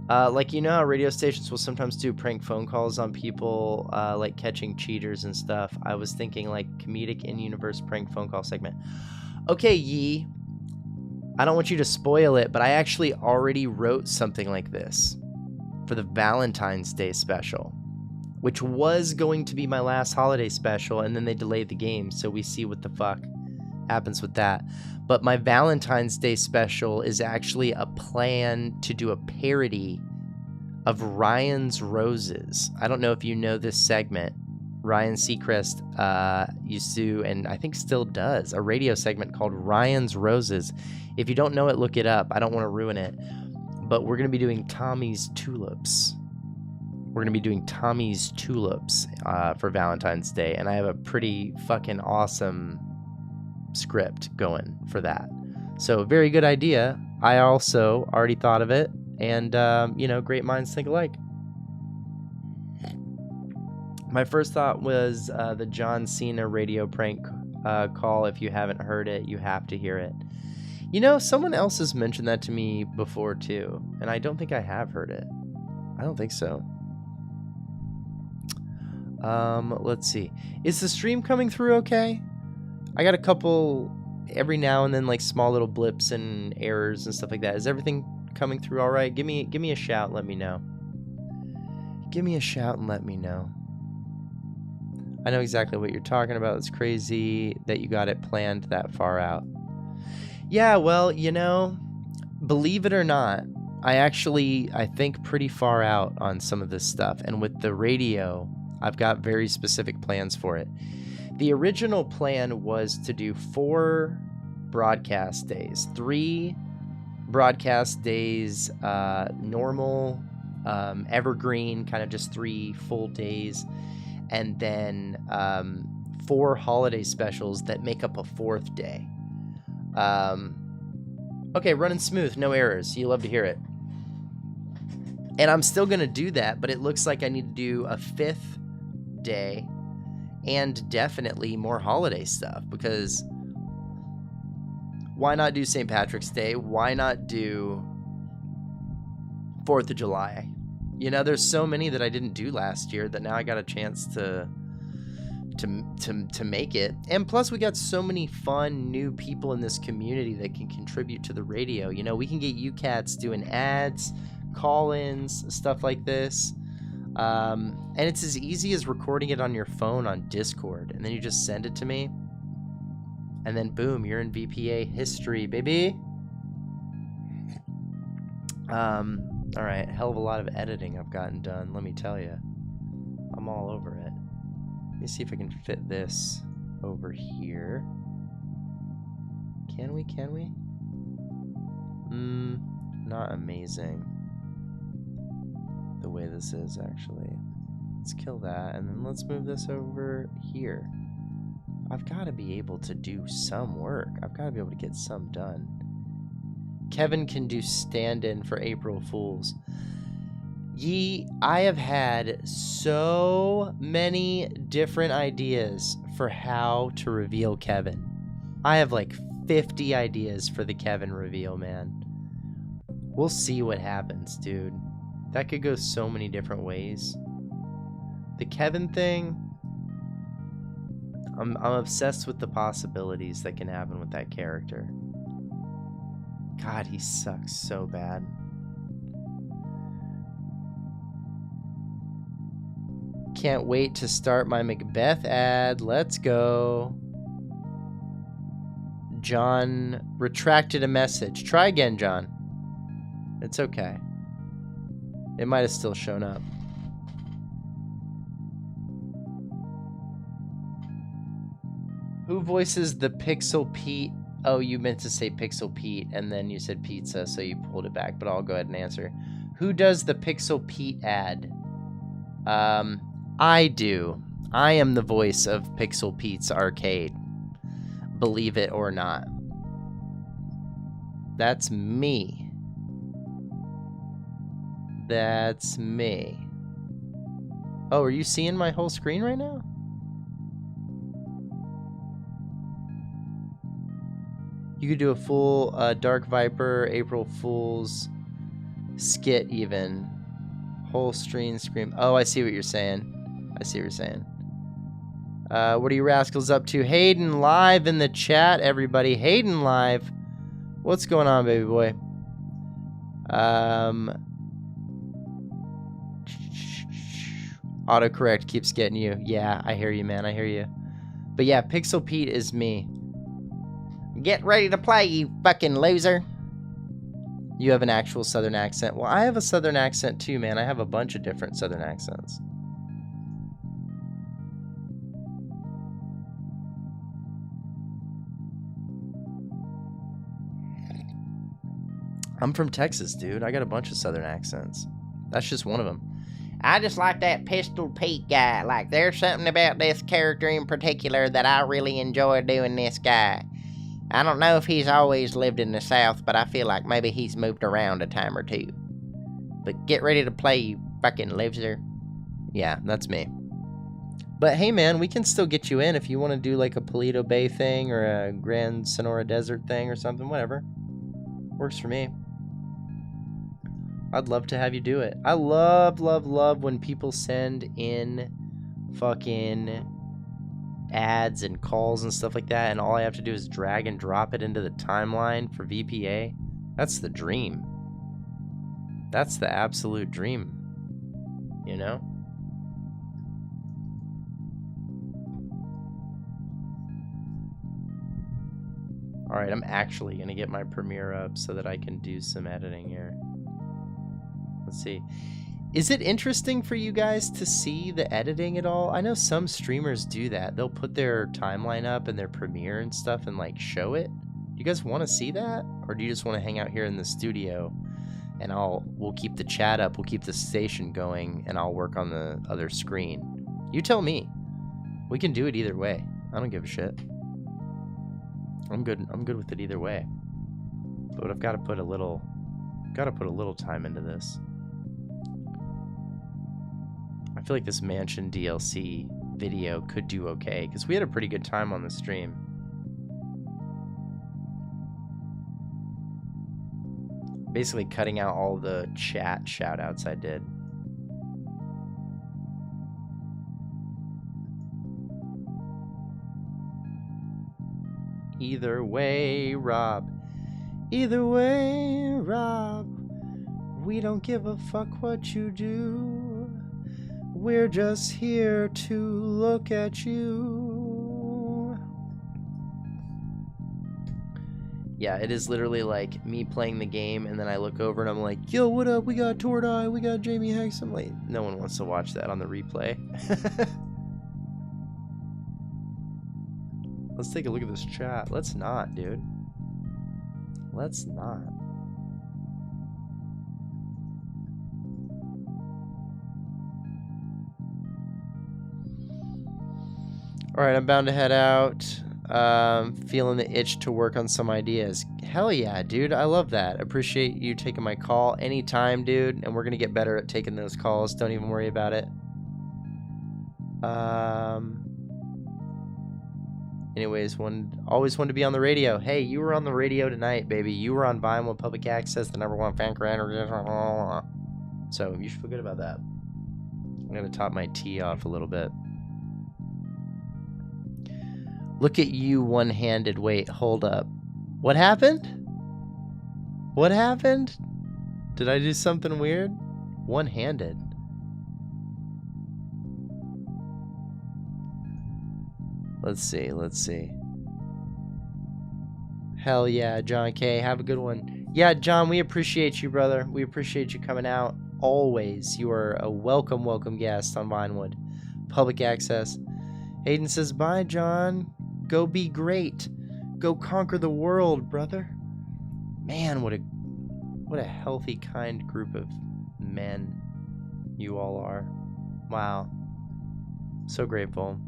Like, you know how radio stations will sometimes do prank phone calls on people, like catching cheaters and stuff? I was thinking like comedic in-universe prank phone call segment. Okay, Yee, I don't want you to spoil it, but I actually already wrote something like this for the Valentine's Day special, which was going to be my last holiday special, and then they delayed the game, so we see what the fuck happens with that. But my Valentine's Day special is actually a plan to do a parody of Ryan's Roses. I don't know if you know this segment. Ryan Seacrest used to, and I think still does, a radio segment called Ryan's Roses. If you don't know it, look it up. I don't want to ruin it. But we're going to be doing Tommy's Tulips. We're going to be doing Tommy's Tulips for Valentine's Day. And I have a pretty fucking awesome script going for that. So very good idea. I also already thought of it. And, you know, great minds think alike. My first thought was the John Cena radio prank call. If you haven't heard it, you have to hear it. You know, someone else has mentioned that to me before too, and I don't think I have heard it. I don't think so. Let's see. Is the stream coming through okay? I got a couple every now and then, like small little blips and errors and stuff like that. Is everything coming through all right? Give me a shout. Let me know. Give me a shout and let me know. I know exactly what you're talking about. It's crazy that you got it planned that far out. Yeah, well, you know, believe it or not, I think pretty far out on some of this stuff. And with the radio, I've got very specific plans for it. The original plan was to do 4 broadcast days. 3 broadcast days, normal, evergreen, kind of just 3 full days. And then 4 holiday specials that make up a 4th day. Okay, running smooth, no errors. You love to hear it. And I'm still going to do that, but it looks like I need to do a 5th day and definitely more holiday stuff, because why not do St. Patrick's Day? Why not do 4th of July? You know, there's so many that I didn't do last year that now I got a chance to make it. And plus, we got so many fun new people in this community that can contribute to the radio. You know, we can get you cats doing ads, call-ins, stuff like this. And it's as easy as recording it on your phone on Discord, and then you just send it to me. And then boom, you're in VPA history, baby. All right, hell of a lot of editing I've gotten done, let me tell you. I'm all over it. Let me see if I can fit this over here. Can we? Not amazing. The way this is, actually. Let's kill that, and then let's move this over here. I've got to be able to do some work. I've got to be able to get some done. Kevin can do stand-in for April Fools. Yee, I have had so many different ideas for how to reveal Kevin. I have like 50 ideas for the Kevin reveal, man. We'll see what happens, dude. That could go so many different ways. The Kevin thing, I'm obsessed with the possibilities that can happen with that character. God, he sucks so bad. Can't wait to start my Macbeth ad. Let's go. John retracted a message. Try again, John. It's okay. It might have still shown up. Who voices the Pixel Pete Oh, you meant to say Pixel Pete, and then you said pizza, so you pulled it back, but I'll go ahead and answer. Who does the Pixel Pete ad? I do. I am the voice of Pixel Pete's Arcade. Believe it or not. That's me. That's me. Oh, are you seeing my whole screen right now? You could do a full Dark Viper, April Fool's skit even. Whole screen scream. Oh, I see what you're saying. I see what you're saying. What are you rascals up to? Hayden live in the chat, everybody. Hayden live. What's going on, baby boy? Autocorrect keeps getting you. Yeah, I hear you, man. I hear you. But yeah, Pixel Pete is me. Get ready to play, you fucking loser. You have an actual Southern accent. Well, I have a Southern accent too, man. I have a bunch of different Southern accents. I'm from Texas, dude. I got a bunch of Southern accents. That's just one of them. I just like that Pistol Pete guy. Like, there's something about this character in particular that I really enjoy doing this guy. I don't know if he's always lived in the South, but I feel like maybe he's moved around a time or two. But get ready to play, you fucking loser. Yeah, that's me. But hey, man, we can still get you in if you want to do like a Paleto Bay thing or a Grand Sonora Desert thing or something, whatever. Works for me. I'd love to have you do it. I love when people send in fucking ads and calls and stuff like that, and all I have to do is drag and drop it into the timeline for VPA. That's the dream. That's the absolute dream. You know? Alright, I'm actually going to get my Premiere up so that I can do some editing here. Let's see. Is it interesting for you guys to see the editing at all? I know some streamers do that. They'll put their timeline up and their Premiere and stuff and like show it. Do you guys want to see that? Or do you just want to hang out here in the studio and we'll keep the chat up, we'll keep the station going, and I'll work on the other screen? You tell me. We can do it either way. I don't give a shit. I'm good with it either way. But I've got to put a little time into this. I feel like this Mansion DLC video could do okay, because we had a pretty good time on the stream. Basically cutting out all the chat shoutouts I did. Either way, Rob. Either way, Rob. We don't give a fuck what you do. We're just here to look at you. Yeah, it is literally like me playing the game, and then I look over and I'm like, yo, what up? We got Tordai, we got Jamie Hex. I'm like, no one wants to watch that on the replay. Let's take a look at this chat. Let's not, dude. Let's not. Alright, I'm bound to head out. Feeling the itch to work on some ideas. Hell yeah, dude. I love that. Appreciate you taking my call anytime, dude. And we're going to get better at taking those calls. Don't even worry about it. Anyways, always wanted to be on the radio. Hey, you were on the radio tonight, baby. You were on Vinewood Public Access, the #1 fan creator. So you should feel good about that. I'm going to top my tea off a little bit. Look at you one-handed. Wait, hold up. What happened? What happened? Did I do something weird? One-handed. Let's see, let's see. Hell yeah, John K. Have a good one. Yeah, John, we appreciate you, brother. We appreciate you coming out. Always. You are a welcome guest on Vinewood Public Access. Hayden says, bye, John. Go be great. Go conquer the world, brother. Man, what a healthy, kind group of men you all are. Wow. So grateful.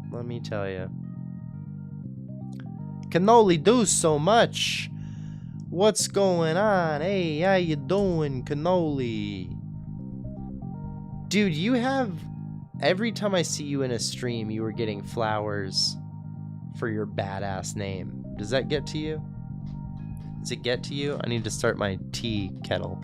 Let me tell you. Can only do so much. What's going on? Hey, how you doing, Cannoli? Dude, you have... Every time I see you in a stream, you were getting flowers for your badass name. Does that get to you? Does it get to you? I need to start my tea kettle.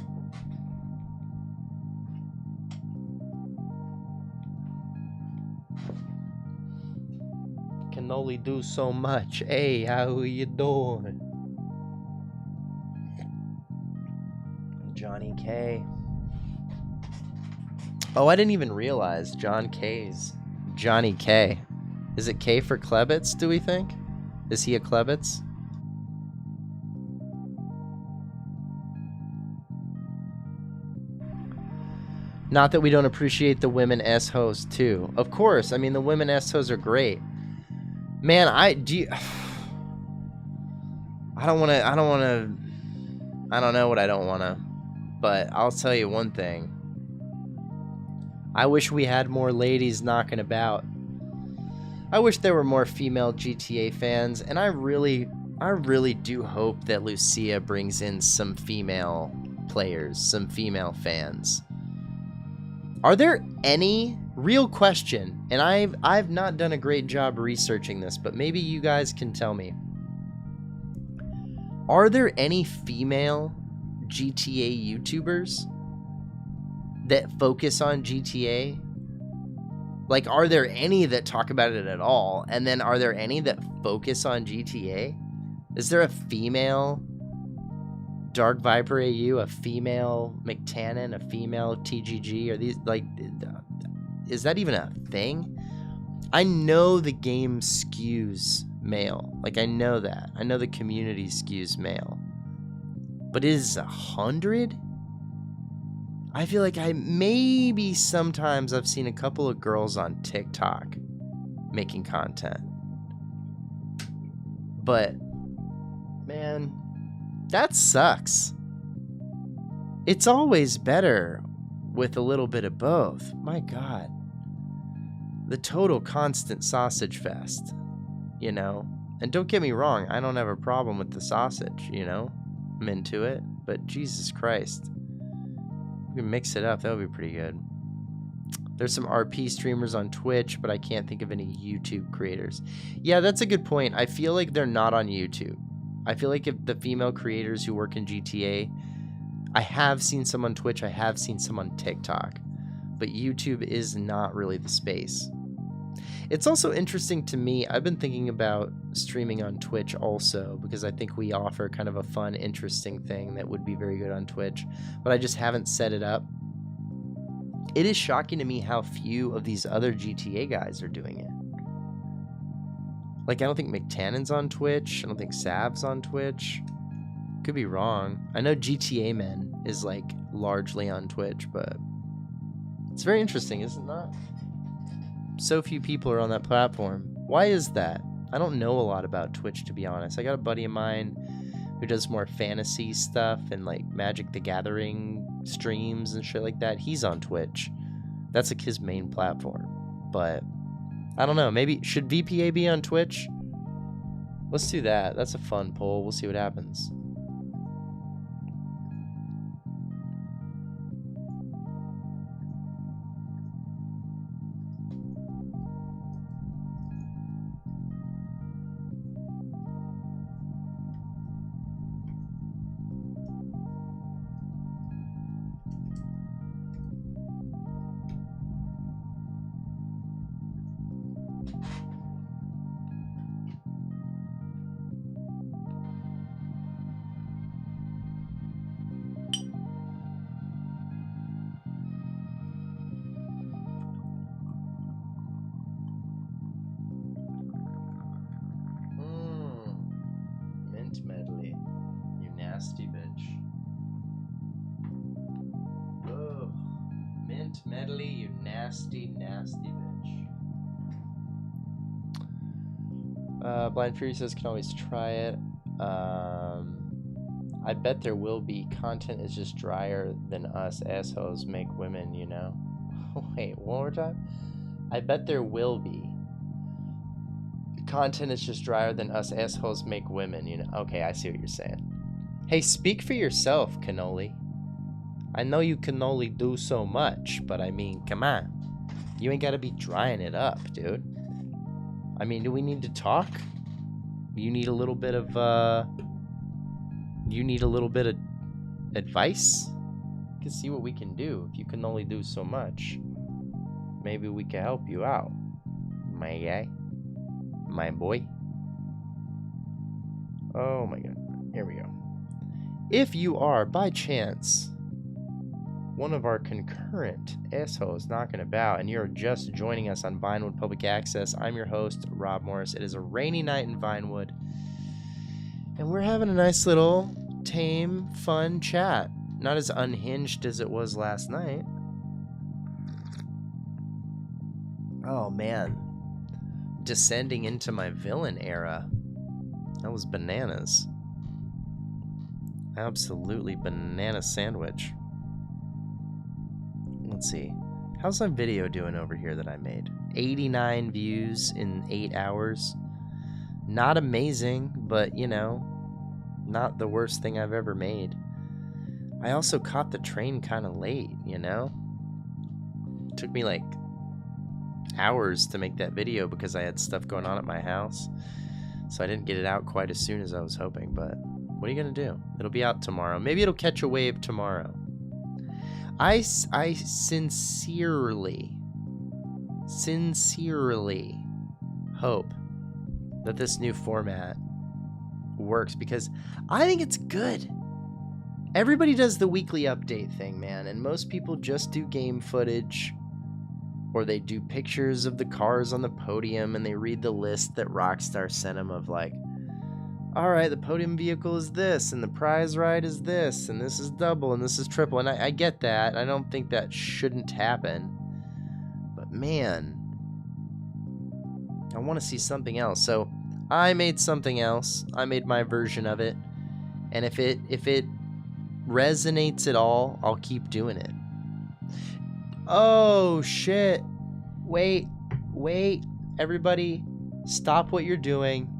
Can only do so much. Hey, how you doing? Johnny K. Oh, I didn't even realize John K's Johnny K. Is it K for Klebitz, do we think? Is he a Klebitz? Not that we don't appreciate the women S-hosts too. Of course, I mean the women S-hosts are great. Man, I don't know what I don't wanna, but I'll tell you one thing. I wish we had more ladies knocking about. I wish there were more female GTA fans, and I really do hope that Lucia brings in some female players, some female fans. Are there any, real question, and I've not done a great job researching this, but maybe you guys can tell me. Are there any female GTA YouTubers that focus on GTA? Like, are there any that talk about it at all? And then are there any that focus on GTA? Is there a female Dark Viper AU, a female McTannon, a female TGG? Are these, like, is that even a thing? I know the game skews male. Like, I know that. I know the community skews male. But is 100? I feel like maybe sometimes I've seen a couple of girls on TikTok making content. But, man, that sucks. It's always better with a little bit of both. My God. The total constant sausage fest, you know? And don't get me wrong, I don't have a problem with the sausage, you know? I'm into it, but Jesus Christ. We can mix it up, that would be pretty good. There's some RP streamers on Twitch, but I can't think of any YouTube creators. Yeah, that's a good point. I feel like they're not on YouTube. I feel like if the female creators who work in GTA, I have seen some on Twitch, I have seen some on TikTok, but YouTube is not really the space. It's also interesting to me, I've been thinking about streaming on Twitch also, because I think we offer kind of a fun, interesting thing that would be very good on Twitch, but I just haven't set it up. It is shocking to me how few of these other GTA guys are doing it. Like, I don't think McTannon's on Twitch, I don't think Sav's on Twitch. Could be wrong. I know GTA Men is, like, largely on Twitch, but it's very interesting, is it not? So few people are on that platform. Why is that? I don't know a lot about Twitch, to be honest. I got a buddy of mine who does more fantasy stuff and like Magic the Gathering streams and shit like that. He's on Twitch. That's like his main platform. But I don't know. Maybe should VPA be on Twitch? Let's do that. That's a fun poll. We'll see what happens. Mint medley. You nasty bitch. Oh, mint medley, you nasty, nasty bitch. Blind Fury says can always try it. I bet there will be. Content is just drier than us assholes make women, you know? Wait, one more time? I bet there will be. Content is just drier than us assholes make women, you know? Okay, I see what you're saying. Hey, speak for yourself, Cannoli. I know you can only do so much, but I mean, come on. You ain't gotta be drying it up, dude. I mean, do we need to talk? You need a little bit of, advice? We can see what we can do. If you can only do so much, maybe we can help you out. My guy. My boy. Oh my god. Here we go. If you are, by chance, one of our concurrent assholes knocking about and you're just joining us on Vinewood Public Access, I'm your host, Rob Morris. It is a rainy night in Vinewood, and we're having a nice little tame, fun chat. Not as unhinged as it was last night. Oh man. Descending into my villain era. That was bananas. Absolutely banana sandwich. Let's see. How's my video doing over here that I made? 89 views in 8 hours. Not amazing, but you know, not the worst thing I've ever made. I also caught the train kind of late, you know? It took me like hours to make that video because I had stuff going on at my house. So I didn't get it out quite as soon as I was hoping, but what are you gonna do? It'll be out tomorrow. Maybe it'll catch a wave tomorrow. I sincerely hope that this new format works because I think it's good. Everybody does the weekly update thing, man, and most people just do game footage or they do pictures of the cars on the podium and they read the list that Rockstar sent them of like, all right, the podium vehicle is this, and the prize ride is this, and this is double, and this is triple. And I get that. I don't think that shouldn't happen. But man, I want to see something else. So I made something else. I made my version of it. And if it resonates at all, I'll keep doing it. Oh, shit. Wait. Everybody, stop what you're doing.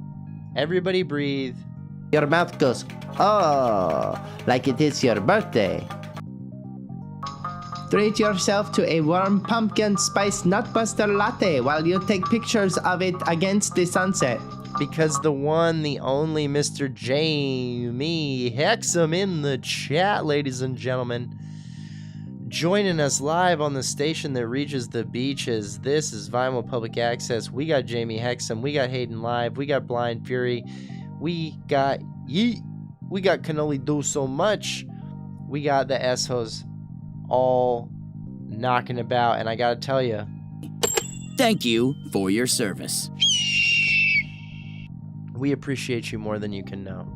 Everybody breathe. Your mouth goes, oh, like it is your birthday. Treat yourself to a warm pumpkin spice nutbuster latte while you take pictures of it against the sunset. Because the one, the only Mr. Jamie Hexam in the chat, ladies and gentlemen, joining us live on the station that reaches the beaches. This is Vinewood Public Access. We got Jamie Hexam. We got Hayden Live. We got Blind Fury. We got Yeet. We got Can Only Do So Much. We got the S-Hos all knocking about. And I got to tell you, Thank you for your service. we appreciate you more than you can know.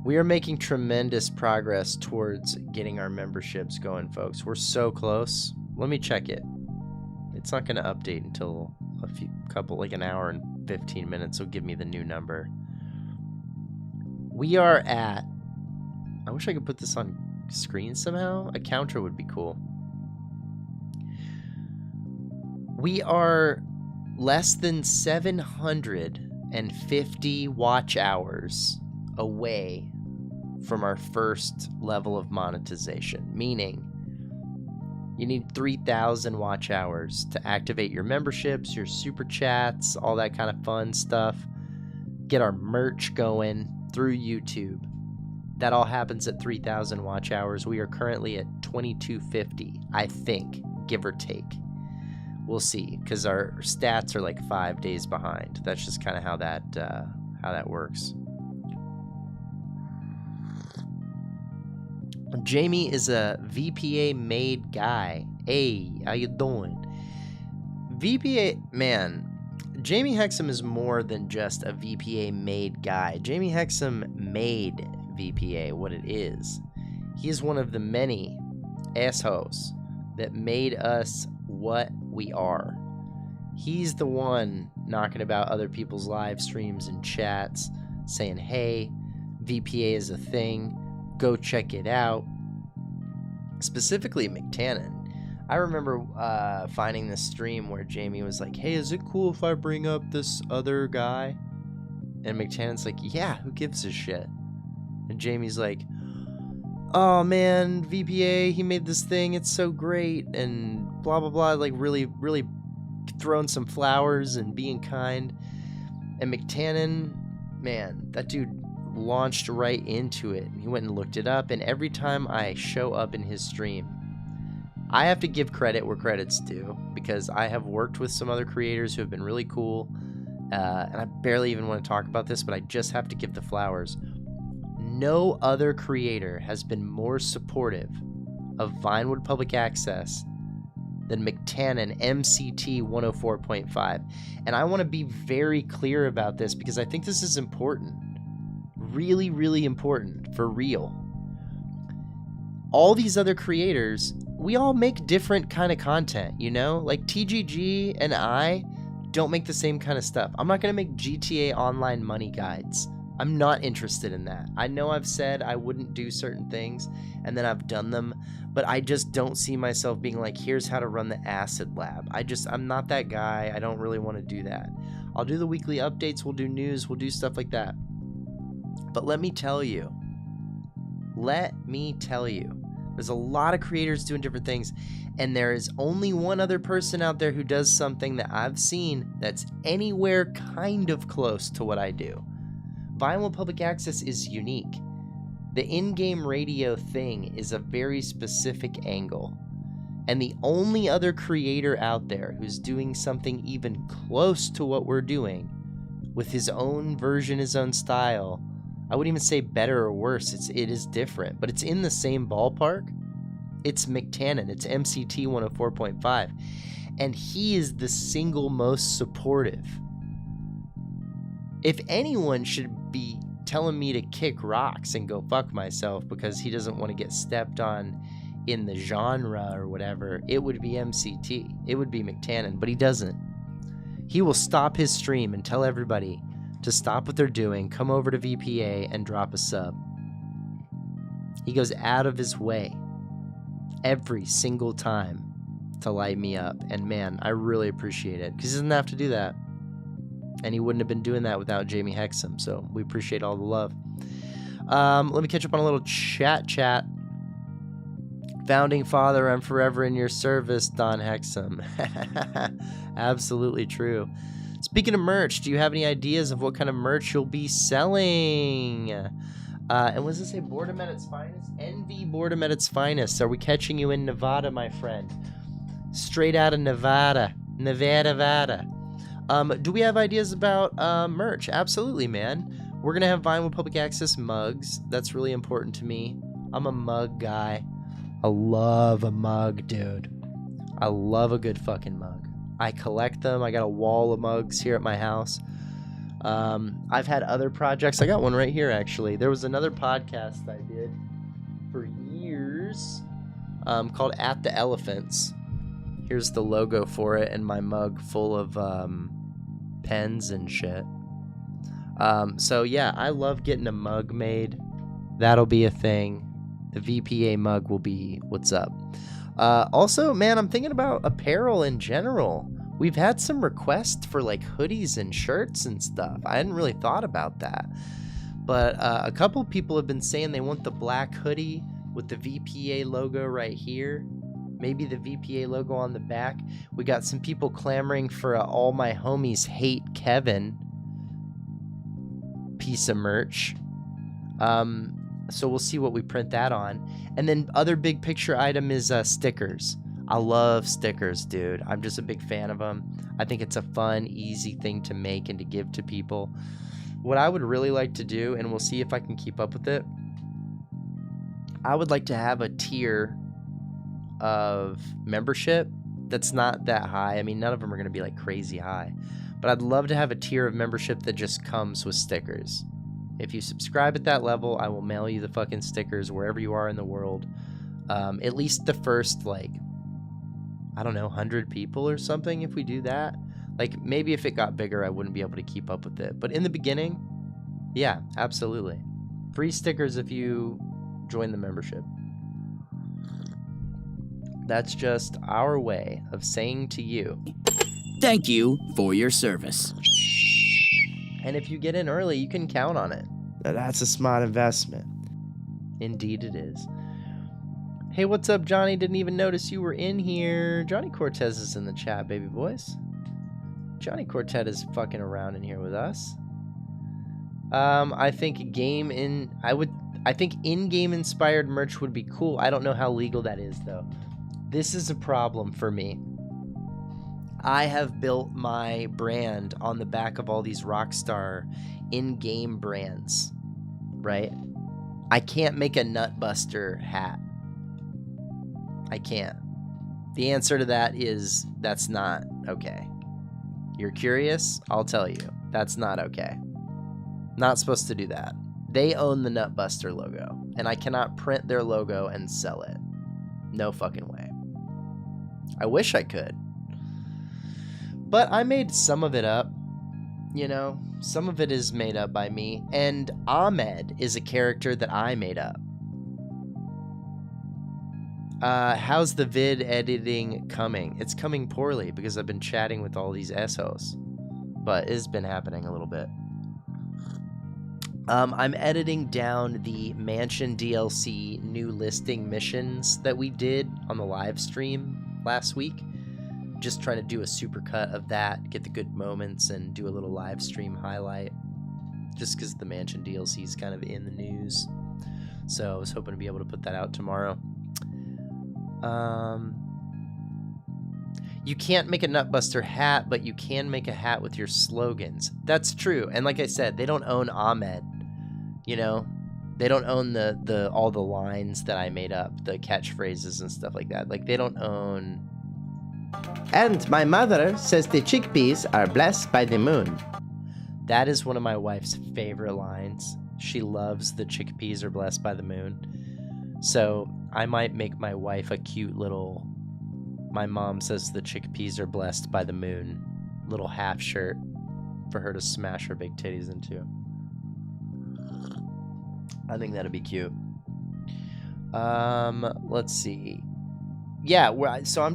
We are making tremendous progress towards getting our memberships going, folks. We're so close. Let me check it. It's not going to update until like an hour and 15 minutes. So give me the new number. We are at, I wish I could put this on screen somehow. A counter would be cool. We are less than 750 watch hours away from our first level of monetization, meaning you need 3,000 watch hours to activate your memberships, your super chats, all that kind of fun stuff, get our merch going through YouTube. That all happens at 3,000 watch hours. We are currently at 2,250, I think, give or take. We'll see, because our stats are like 5 days behind. That's just kind of how that works. Jamie is a VPA made guy. Hey, how you doing? VPA, man, Jamie Hexam is more than just a VPA made guy. Jamie Hexam made VPA what it is. He is one of the many assholes that made us what we are. He's the one knocking about other people's live streams and chats, saying, hey, VPA is a thing. Go check it out. Specifically McTannen. I remember finding this stream where Jamie was like, hey, is it cool if I bring up this other guy? And McTannen's like, yeah, who gives a shit? And Jamie's like, oh man, VPA, he made this thing, it's so great, and blah blah blah, like really throwing some flowers and being kind. And McTannen, man, that dude launched right into it. He went and looked it up, and every time I show up in his stream, I have to give credit where credit's due, because I have worked with some other creators who have been really cool, and I barely even want to talk about this, but I just have to give the flowers. No other creator has been more supportive of Vinewood Public Access than McTannen MCT 104.5. And I want to be very clear about this because I think this is important. Really, really important. For real. All these other creators, we all make different kind of content, you know? Like TGG and I don't make the same kind of stuff. I'm not going to make GTA Online money guides. I'm not interested in that. I know I've said I wouldn't do certain things, and then I've done them, but I just don't see myself being like, here's how to run the acid lab. I'm not that guy. I don't really want to do that. I'll do the weekly updates. We'll do news. We'll do stuff like that. But let me tell you, there's a lot of creators doing different things, and there is only one other person out there who does something that I've seen that's anywhere kind of close to what I do. Vinewood Public Access is unique. The in-game radio thing is a very specific angle. And the only other creator out there who's doing something even close to what we're doing, with his own version, his own style, I wouldn't even say better or worse, it is different, but it's in the same ballpark. It's McTannen, it's MCT 104.5, and he is the single most supportive. If anyone should be telling me to kick rocks and go fuck myself because he doesn't want to get stepped on in the genre or whatever, it would be MCT. It would be McTannen, but he doesn't. He will stop his stream and tell everybody to stop what they're doing, come over to VPA and drop a sub. He goes out of his way every single time to light me up, and man, I really appreciate it because he doesn't have to do that. And he wouldn't have been doing that without Jamie Hexum, so we appreciate all the love. Let me catch up on a little chat. Founding Father, I'm forever in your service, Don Hexum. Absolutely true. Speaking of merch, do you have any ideas of what kind of merch you'll be selling? And what does it say? Boredom at its finest? Envy Boredom at its finest. Are we catching you in Nevada, my friend? Straight out of Nevada. Nevada. Do we have ideas about merch? Absolutely, man. We're going to have Vinewood Public Access mugs. That's really important to me. I'm a mug guy. I love a mug, dude. I love a good fucking mug. I collect them. I got a wall of mugs here at my house. I've had other projects. I got one right here, actually. There was another podcast I did for years called At the Elephants. Here's the logo for it and my mug full of pens and shit. So yeah, I love getting a mug made. That'll be a thing. The VPA mug will be what's up. Also, man, I'm thinking about apparel in general. We've had some requests for like hoodies and shirts and stuff. I hadn't really thought about that. But a couple people have been saying they want the black hoodie with the VPA logo right here. Maybe the VPA logo on the back. We got some people clamoring for All My Homies Hate Kevin piece of merch. So we'll see what we print that on. And then other big picture item is stickers. I love stickers, dude. I'm just a big fan of them. I think it's a fun, easy thing to make and to give to people. What I would really like to do, and we'll see if I can keep up with it, I would like to have a tier of membership that's not that high. I mean, none of them are going to be like crazy high, but I'd love to have a tier of membership that just comes with stickers. If you subscribe at that level, I will mail you the fucking stickers wherever you are in the world. At least the first, like, I don't know, 100 people or something. If we do that, Like, maybe if it got bigger, I wouldn't be able to keep up with it. But in the beginning, yeah, absolutely. Free stickers if you join the membership. That's just our way of saying to you, Thank you for your service. and if you get in early, you can count on it. That's a smart investment. Indeed it is. Hey, what's up, Johnny? Didn't even notice you were in here. Johnny Cortez is in the chat, baby boys. Johnny Cortez is fucking around in here with us. I think in-game inspired merch would be cool. I don't know how legal that is, though. This is a problem for me. I have built my brand on the back of all these ROCKSTAR in-game brands, right? I can't make a Nutbuster hat. I can't. The answer to that is that's not okay. You're curious? I'll tell you. That's not okay. Not supposed to do that. They own the Nutbuster logo, and I cannot print their logo and sell it. No fucking way. I wish I could. But I made some of it up. You know, some of it is made up by me. And Ahmed is a character that I made up. How's the vid editing coming? It's coming poorly because I've been chatting with all these assholes. But it's been happening a little bit. I'm editing down the Mansion DLC new listing missions that we did on the live stream last week. Just trying to do a supercut of that, get the good moments, and do a little live stream highlight. Just because the Mansion DLC is kind of in the news. So I was hoping to be able to put that out tomorrow. You can't make a Nutbuster hat, but you can make a hat with your slogans. That's true. And like I said, they don't own Ahmed. You know, they don't own the all the lines that I made up, the catchphrases and stuff like that. Like, they don't own. And my mother says the chickpeas are blessed by the moon. That is one of my wife's favorite lines. She loves the chickpeas are blessed by the moon. So I might make my wife a cute little, my mom says the chickpeas are blessed by the moon, little half shirt for her to smash her big titties into. I think that'd be cute. Let's see. Yeah, so I'm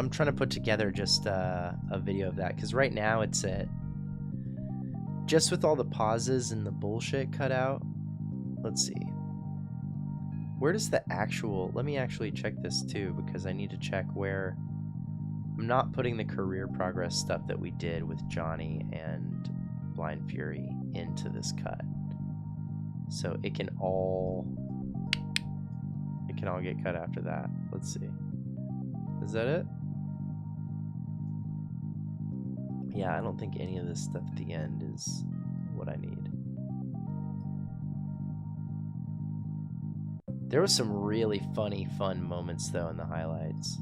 trying to put together just a video of that, because right now it's at, just with all the pauses and the bullshit cut out. Let's see. Where does the actual, let me actually check this too, because I need to check where, I'm not putting the career progress stuff that we did with Johnny and Blind Fury into this cut. So it can all get cut after that. Let's see. Is that it? Yeah, I don't think any of this stuff at the end is what I need. There was some really fun moments though in the highlights.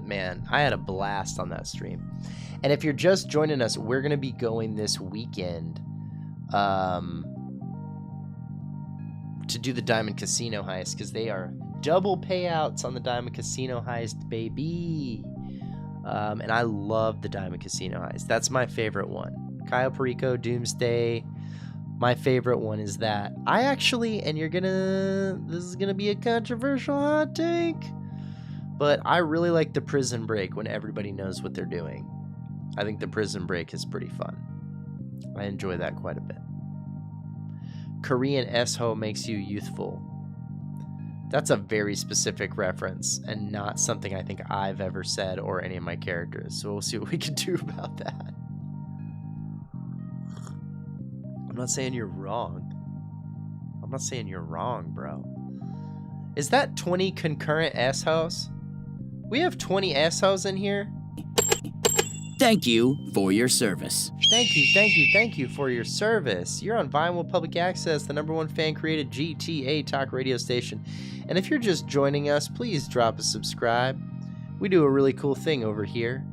Man, I had a blast on that stream. And if you're just joining us, we're gonna be going this weekend to do the Diamond Casino heist, because they are double payouts on the Diamond Casino heist, baby. And I love the Diamond Casino heist. That's my favorite one. Cayo Perico, Doomsday. My favorite one is that. I actually, and this is gonna be a controversial hot take, but I really like the prison break when everybody knows what they're doing. I think the prison break is pretty fun. I enjoy that quite a bit. Korean S-ho makes you youthful. That's a very specific reference and not something I think I've ever said or any of my characters. So we'll see what we can do about that. I'm not saying you're wrong. I'm not saying you're wrong, bro. Is that 20 concurrent S-hos? We have 20 S-hos in here? Thank you for your service. Thank you for your service. You're on Vinewood Public Access, the #1 fan-created GTA talk radio station. And if you're just joining us, please drop a subscribe. We do a really cool thing over here.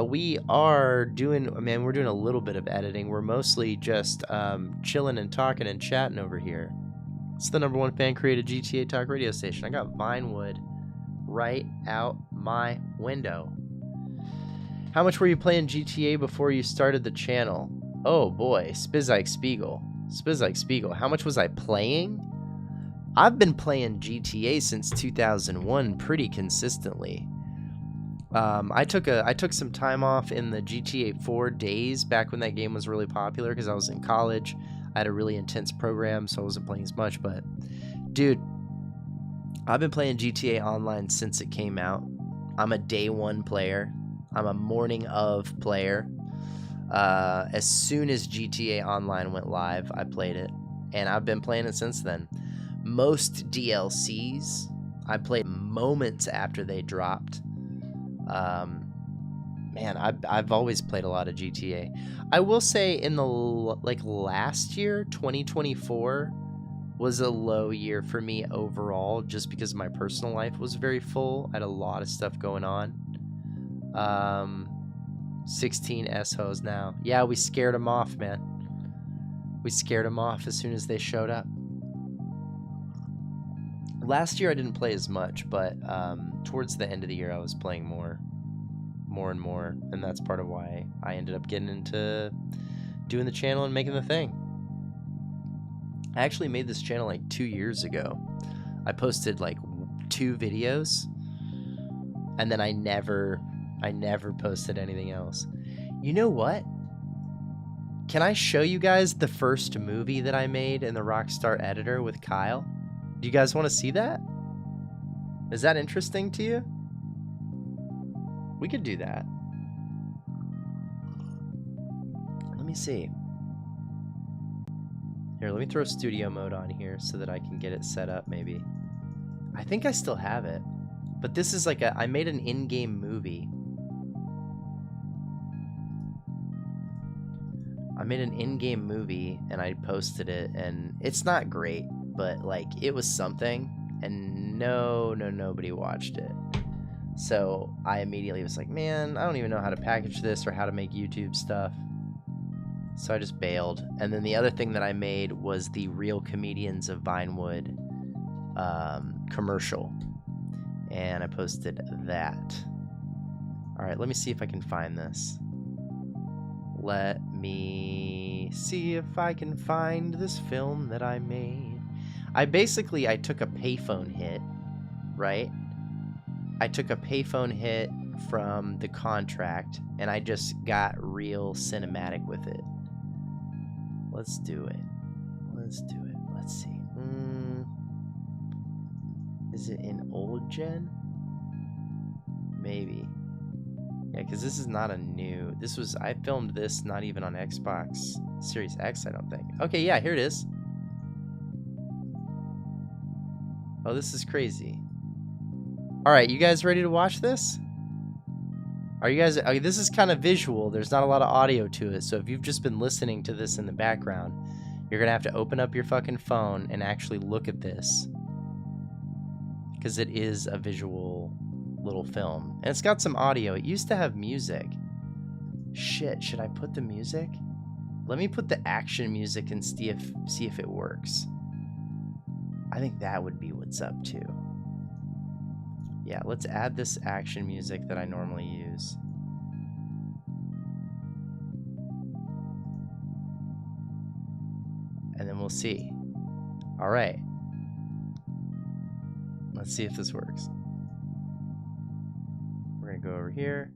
We are doing, we're doing a little bit of editing. We're mostly just chilling and talking and chatting over here. It's the #1 fan-created GTA talk radio station. I got Vinewood right out my window. How much were you playing GTA before you started the channel? Oh boy, Spizike Spiegel. Spizike Spiegel. How much was I playing? I've been playing GTA since 2001 pretty consistently. I took some time off in the GTA 4 days back when that game was really popular because I was in college. I had a really intense program, so I wasn't playing as much. But dude, I've been playing GTA Online since it came out. I'm a day one player. I'm a morning of player. As soon as GTA Online went live, I played it, and I've been playing it since then. Most DLCs I played moments after they dropped. Man, I've always played a lot of GTA. I will say in the last year, 2024 was a low year for me overall, just because my personal life was very full. I had a lot of stuff going on. 16 S-Hos now. Yeah, we scared them off, man. We scared them off as soon as they showed up. Last year I didn't play as much, but towards the end of the year I was playing more and more, and that's part of why I ended up getting into doing the channel and making the thing. I actually made this channel like 2 years ago. I posted like 2 videos, and then I never posted anything else. You know what? Can I show you guys the first movie that I made in the ROCKSTAR editor with Kyle? Do you guys want to see that? Is that interesting to you? We could do that. Let me see. Here, let me throw studio mode on here so that I can get it set up maybe. I think I still have it. But this is like I made an in-game movie. I made an in-game movie and I posted it, and it's not great, but like it was something, and nobody watched it. So I immediately was like, man, I don't even know how to package this or how to make YouTube stuff. So I just bailed. And then the other thing that I made was the Real Comedians of Vinewood commercial, and I posted that. All right, let me see if I can find this. Let me see if I can find this film that I made. I took a payphone hit, right? I took a payphone hit from the contract, and I just got real cinematic with it. Let's do it. Let's do it. Let's see. Is it in old gen? Maybe. Yeah, because this is not a new... I filmed this not even on Xbox Series X, I don't think. Okay, yeah, here it is. Oh, this is crazy. Alright, you guys ready to watch this? Are you guys... this is kind of visual. There's not a lot of audio to it, so if you've just been listening to this in the background, you're going to have to open up your fucking phone and actually look at this. Because it is a visual little film. And it's got some audio. It used to have music. Shit, should I put the music? Let me put the action music and see if it works. I think that would be what's up too. Yeah, let's add this action music that I normally use. And then we'll see. All right. Let's see if this works. We're gonna go over here.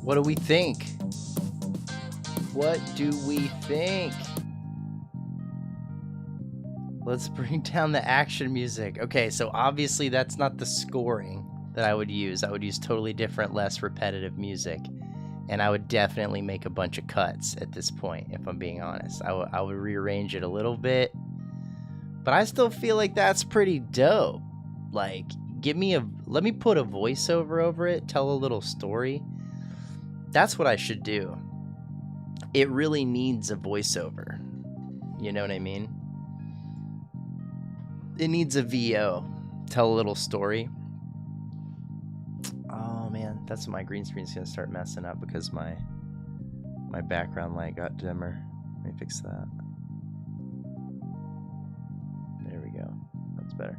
What do we think? What do we think? Let's bring down the action music. Okay, so obviously that's not the scoring that I would use. I would use totally different, less repetitive music. And I would definitely make a bunch of cuts at this point, if I'm being honest. I would rearrange it a little bit. But I still feel like that's pretty dope. Like, let me put a voiceover over it, tell a little story. That's what I should do. It really needs a voiceover. You know what I mean? It needs a VO. Tell a little story. Oh man, that's when my green screen's gonna start messing up because my background light got dimmer. Let me fix that. There we go. That's better.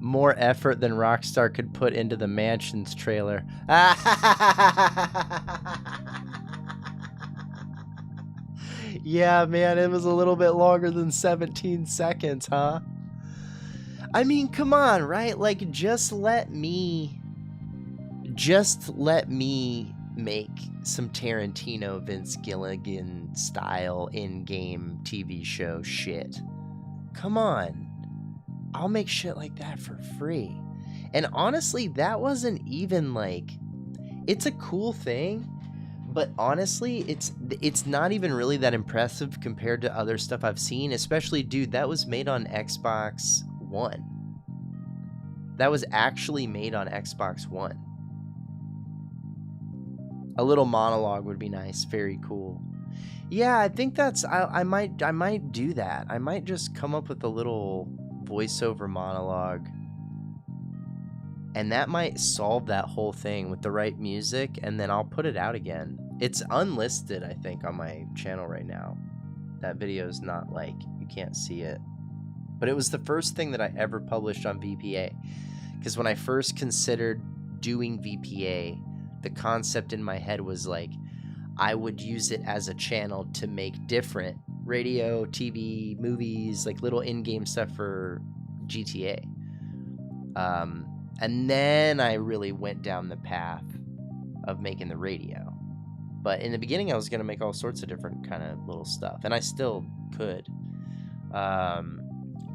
More effort than Rockstar could put into the Mansions trailer. Yeah, man, it was a little bit longer than 17 seconds, huh? I mean, come on, right? Like, just let me make some Tarantino, Vince Gilligan style in-game TV show shit. Come on. I'll make shit like that for free. And honestly, that wasn't even like... It's a cool thing, but honestly, it's not even really that impressive compared to other stuff I've seen. Especially, dude, that was made on Xbox One. That was actually made on Xbox One. A little monologue would be nice. Very cool. Yeah, I think that's... I might do that. I might just come up with a little voiceover monologue, and that might solve that whole thing with the right music, and then I'll put it out again. It's unlisted, I think, on my channel right now. That video is not, like, you can't see it, but it was the first thing that I ever published on VPA, because when I first considered doing VPA, the concept in my head was like, I would use it as a channel to make different radio, TV, movies, like little in-game stuff for GTA. And then I really went down the path of making the radio. But in the beginning, I was going to make all sorts of different kind of little stuff, and I still could.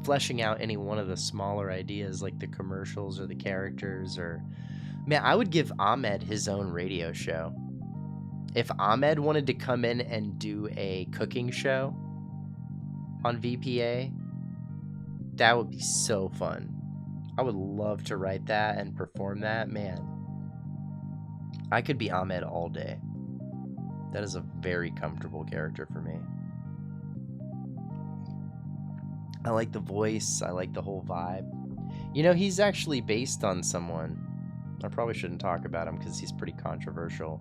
Fleshing out any one of the smaller ideas, like the commercials or the characters, or... Man, I would give Ahmed his own radio show. If Ahmed wanted to come in and do a cooking show on VPA, that would be so fun. I would love to write that and perform that. Man, I could be Ahmed all day. That is a very comfortable character for me. I like the voice. I like the whole vibe. You know, he's actually based on someone. I probably shouldn't talk about him because he's pretty controversial.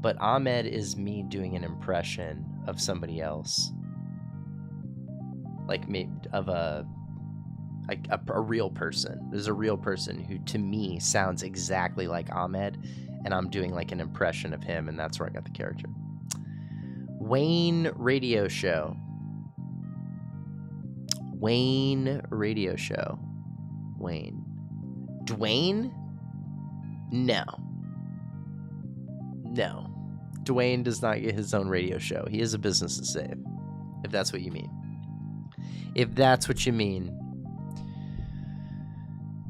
But Ahmed is me doing an impression of somebody else. Like, of a real person. There's a real person who, to me, sounds exactly like Ahmed, and I'm doing, like, an impression of him, and that's where I got the character. Wayne Radio Show. Wayne Radio Show. Wayne. Dwayne? No. No. Dwayne does not get his own radio show. He has a business to save. If that's what you mean. If that's what you mean.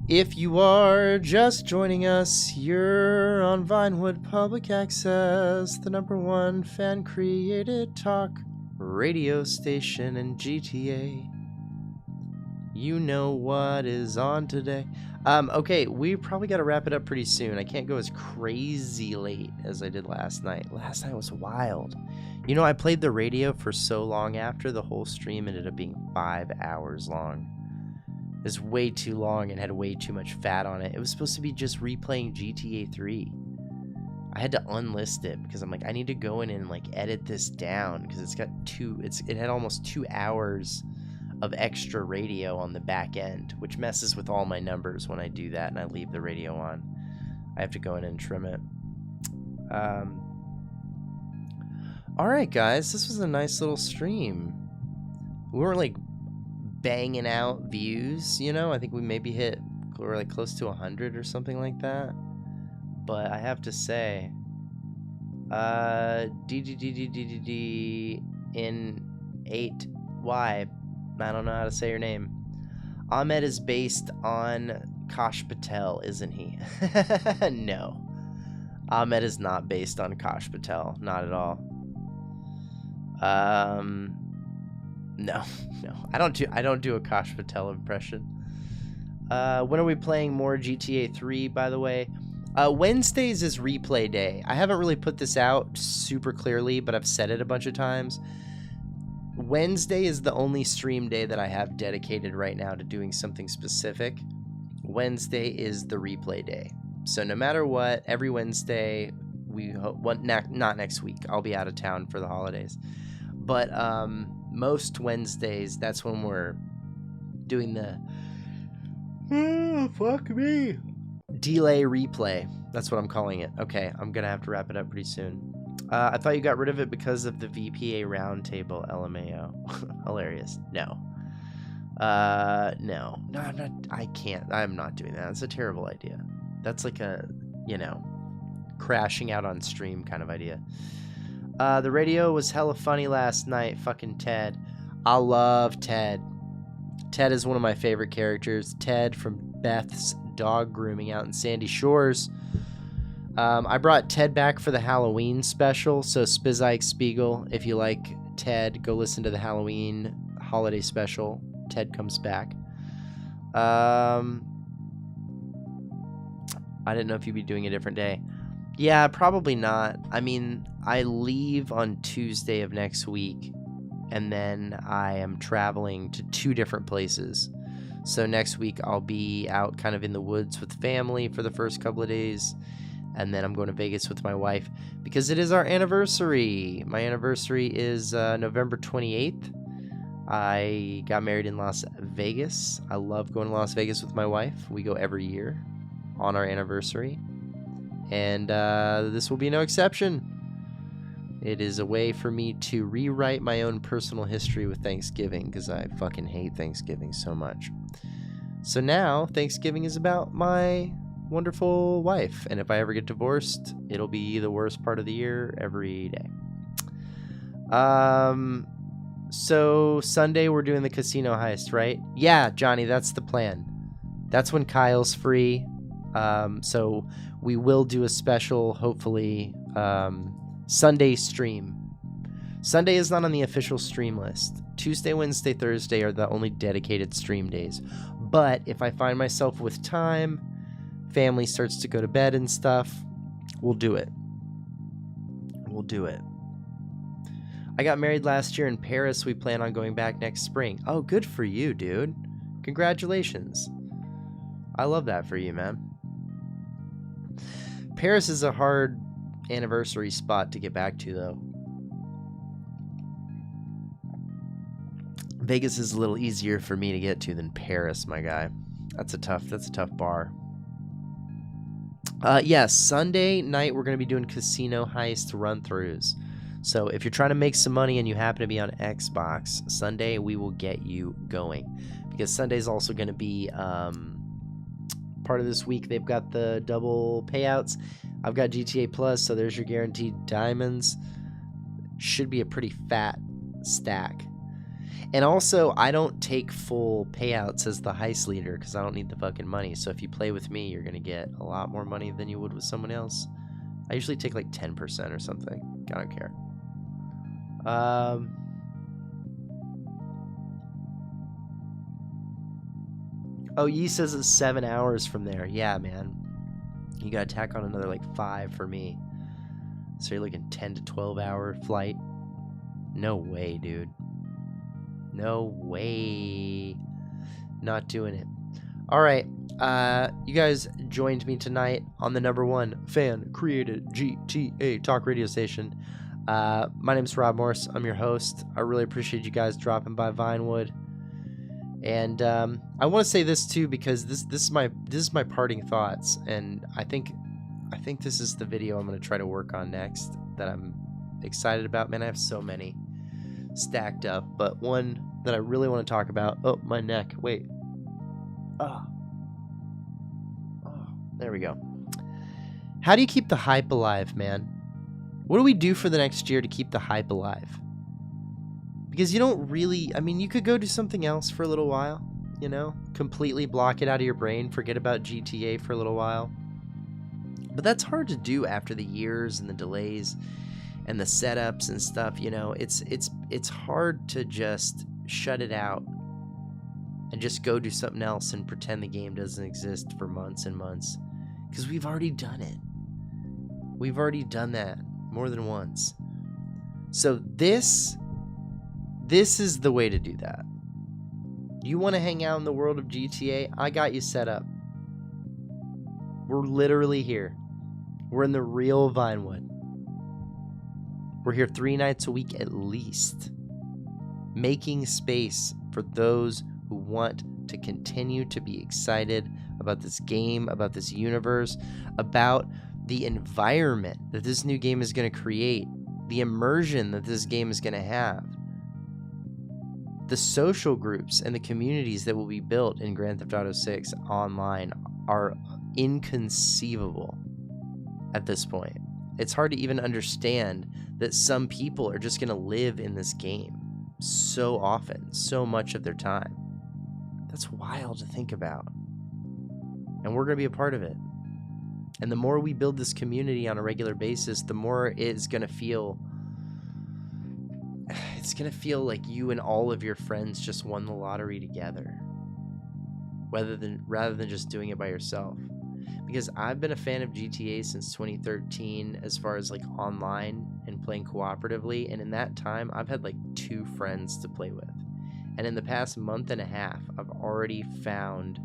If you are just joining us, you're on Vinewood Public Access, the #1 fan-created talk radio station in GTA. You know what is on today. Okay, we probably got to wrap it up pretty soon. I can't go as crazy late as I did last night. Last night was wild. You know, I played the radio for so long after the whole stream ended up being 5 hours long. It was way too long and had way too much fat on it. It was supposed to be just replaying GTA 3. I had to unlist it because I'm like, I need to go in and like edit this down because it's got it had almost 2 hours of extra radio on the back end, which messes with all my numbers when I do that and I leave the radio on. I have to go in and trim it. Alright guys, this was a nice little stream. We weren't like banging out views, you know? I think we maybe we're like close to 100 or something like that. but I have to say, D in 8Y. I don't know how to say your name. Ahmed is based on Kash Patel, isn't he? No. Ahmed is not based on Kash Patel. Not at all. No. I don't do a Kash Patel impression. When are we playing more GTA 3, by the way? Wednesdays is replay day. I haven't really put this out super clearly, but I've said it a bunch of times. Wednesday is the only stream day that I have dedicated right now to doing something specific. Wednesday is the replay day. So no matter what, every Wednesday, not next week. I'll be out of town for the holidays. But most Wednesdays, that's when we're doing the fuck me delay replay. That's what I'm calling it. Okay, I'm gonna have to wrap it up pretty soon. I thought you got rid of it because of the VPA roundtable, LMAO. Hilarious. No, I'm not. I can't. I'm not doing that. It's a terrible idea. That's like a, crashing out on stream kind of idea. The radio was hella funny last night. Fucking Ted. I love Ted. Ted is one of my favorite characters. Ted from Beth's dog grooming out in Sandy Shores. I brought Ted back for the Halloween special. So Spizike Spiegel, if you like Ted, go listen to the Halloween holiday special. Ted comes back. I didn't know if you'd be doing a different day. Yeah, probably not. I mean, I leave on Tuesday of next week, and then I am traveling to 2 different places. So next week I'll be out kind of in the woods with family for the first couple of days, and then I'm going to Vegas with my wife because it is our anniversary. My anniversary is November 28th. I got married in Las Vegas. I love going to Las Vegas with my wife. We go every year on our anniversary, and this will be no exception. It is a way for me to rewrite my own personal history with Thanksgiving because I fucking hate Thanksgiving so much. So now Thanksgiving is about my wonderful wife, and if I ever get divorced, it'll be the worst part of the year every day. So Sunday we're doing the casino heist, right? Yeah, Johnny, that's the plan. That's when Kyle's free. So we will do a special, hopefully, Sunday stream. Sunday is not on the official stream list. Tuesday, Wednesday, Thursday are the only dedicated stream days. But if I find myself with time, family starts to go to bed and stuff, we'll do it. We'll do it. I got married last year in Paris. We plan on going back next spring. Oh, good for you, dude. Congratulations. I love that for you, man. Paris is a hard anniversary spot to get back to, though. Vegas is a little easier for me to get to than Paris, my guy. That's a tough bar. Yeah, Sunday night we're going to be doing casino heist run-throughs. So if you're trying to make some money and you happen to be on Xbox, Sunday we will get you going. Because Sunday's also going to be part of this week. They've got the double payouts. I've got GTA Plus, so there's your guaranteed diamonds. Should be a pretty fat stack. And also, I don't take full payouts as the heist leader because I don't need the fucking money. So if you play with me, you're going to get a lot more money than you would with someone else. I usually take like 10% or something. I don't care. Oh, Yi says it's 7 hours from there. Yeah, man. You got to tack on another like 5 for me. So you're looking 10 to 12 hour flight. No way, dude. No way. Not doing it. All right. You guys joined me tonight on the #1 fan-created GTA talk radio station. My name's Rob Morse. I'm your host. I really appreciate you guys dropping by Vinewood. And I want to say this too because this is my parting thoughts, and I think this is the video I'm going to try to work on next that I'm excited about. Man, I have so many stacked up, but one that I really want to talk about. Oh, my neck. Wait. Oh, there we go. How do you keep the hype alive, man? What do we do for the next year to keep the hype alive? Because you don't really, I mean, you could go do something else for a little while, you know? Completely block it out of your brain, forget about GTA for a little while. But that's hard to do after the years and the delays and the setups and stuff, you know? It's hard to just shut it out and just go do something else and pretend the game doesn't exist for months and months. Because we've already done it. We've already done that more than once. So this is the way to do that. You want to hang out in the world of GTA? I got you set up. We're literally here. We're in the real Vinewood. We're here 3 nights a week at least, making space for those who want to continue to be excited about this game, about this universe, about the environment that this new game is going to create, the immersion that this game is going to have, the social groups and the communities that will be built in Grand Theft Auto 6 online are inconceivable at this point. It's hard to even understand that some people are just going to live in this game so often, so much of their time. That's wild to think about. And we're going to be a part of it. And the more we build this community on a regular basis, the more it's going to feel like you and all of your friends just won the lottery together, rather than just doing it by yourself. Because I've been a fan of GTA since 2013 as far as like online and playing cooperatively, and in that time I've had like 2 friends to play with. And in the past month and a half, I've already found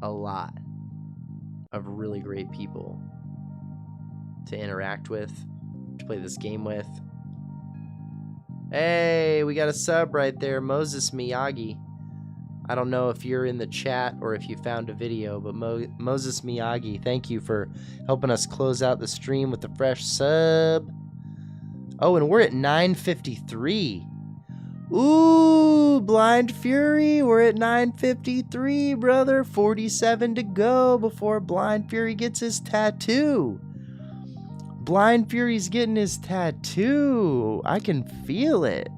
a lot of really great people to interact with, to play this game with. Hey, we got a sub right there, Moses Miyagi. I don't know if you're in the chat or if you found a video, but Moses Miyagi, thank you for helping us close out the stream with the fresh sub. Oh, and we're at 9:53. Ooh, Blind Fury, we're at 9:53, brother. 47 to go before Blind Fury gets his tattoo. Blind Fury's getting his tattoo. I can feel it.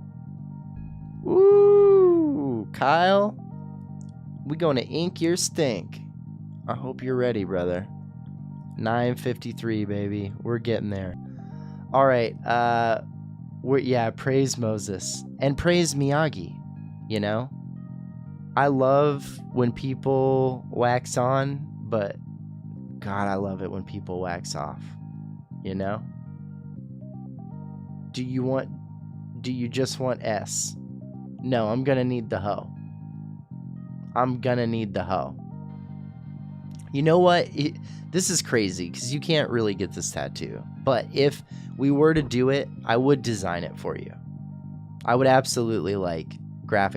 Ooh, Kyle, we going to ink your stink. I hope you're ready, brother. 9:53, baby. We're getting there. All right. Praise Moses and praise Miyagi. You know, I love when people wax on, but God, I love it when people wax off. You know? Do you just want S? No, I'm gonna need the hoe. I'm gonna need the hoe. You know what? This is crazy because you can't really get this tattoo. But if we were to do it, I would design it for you. I would absolutely like graphic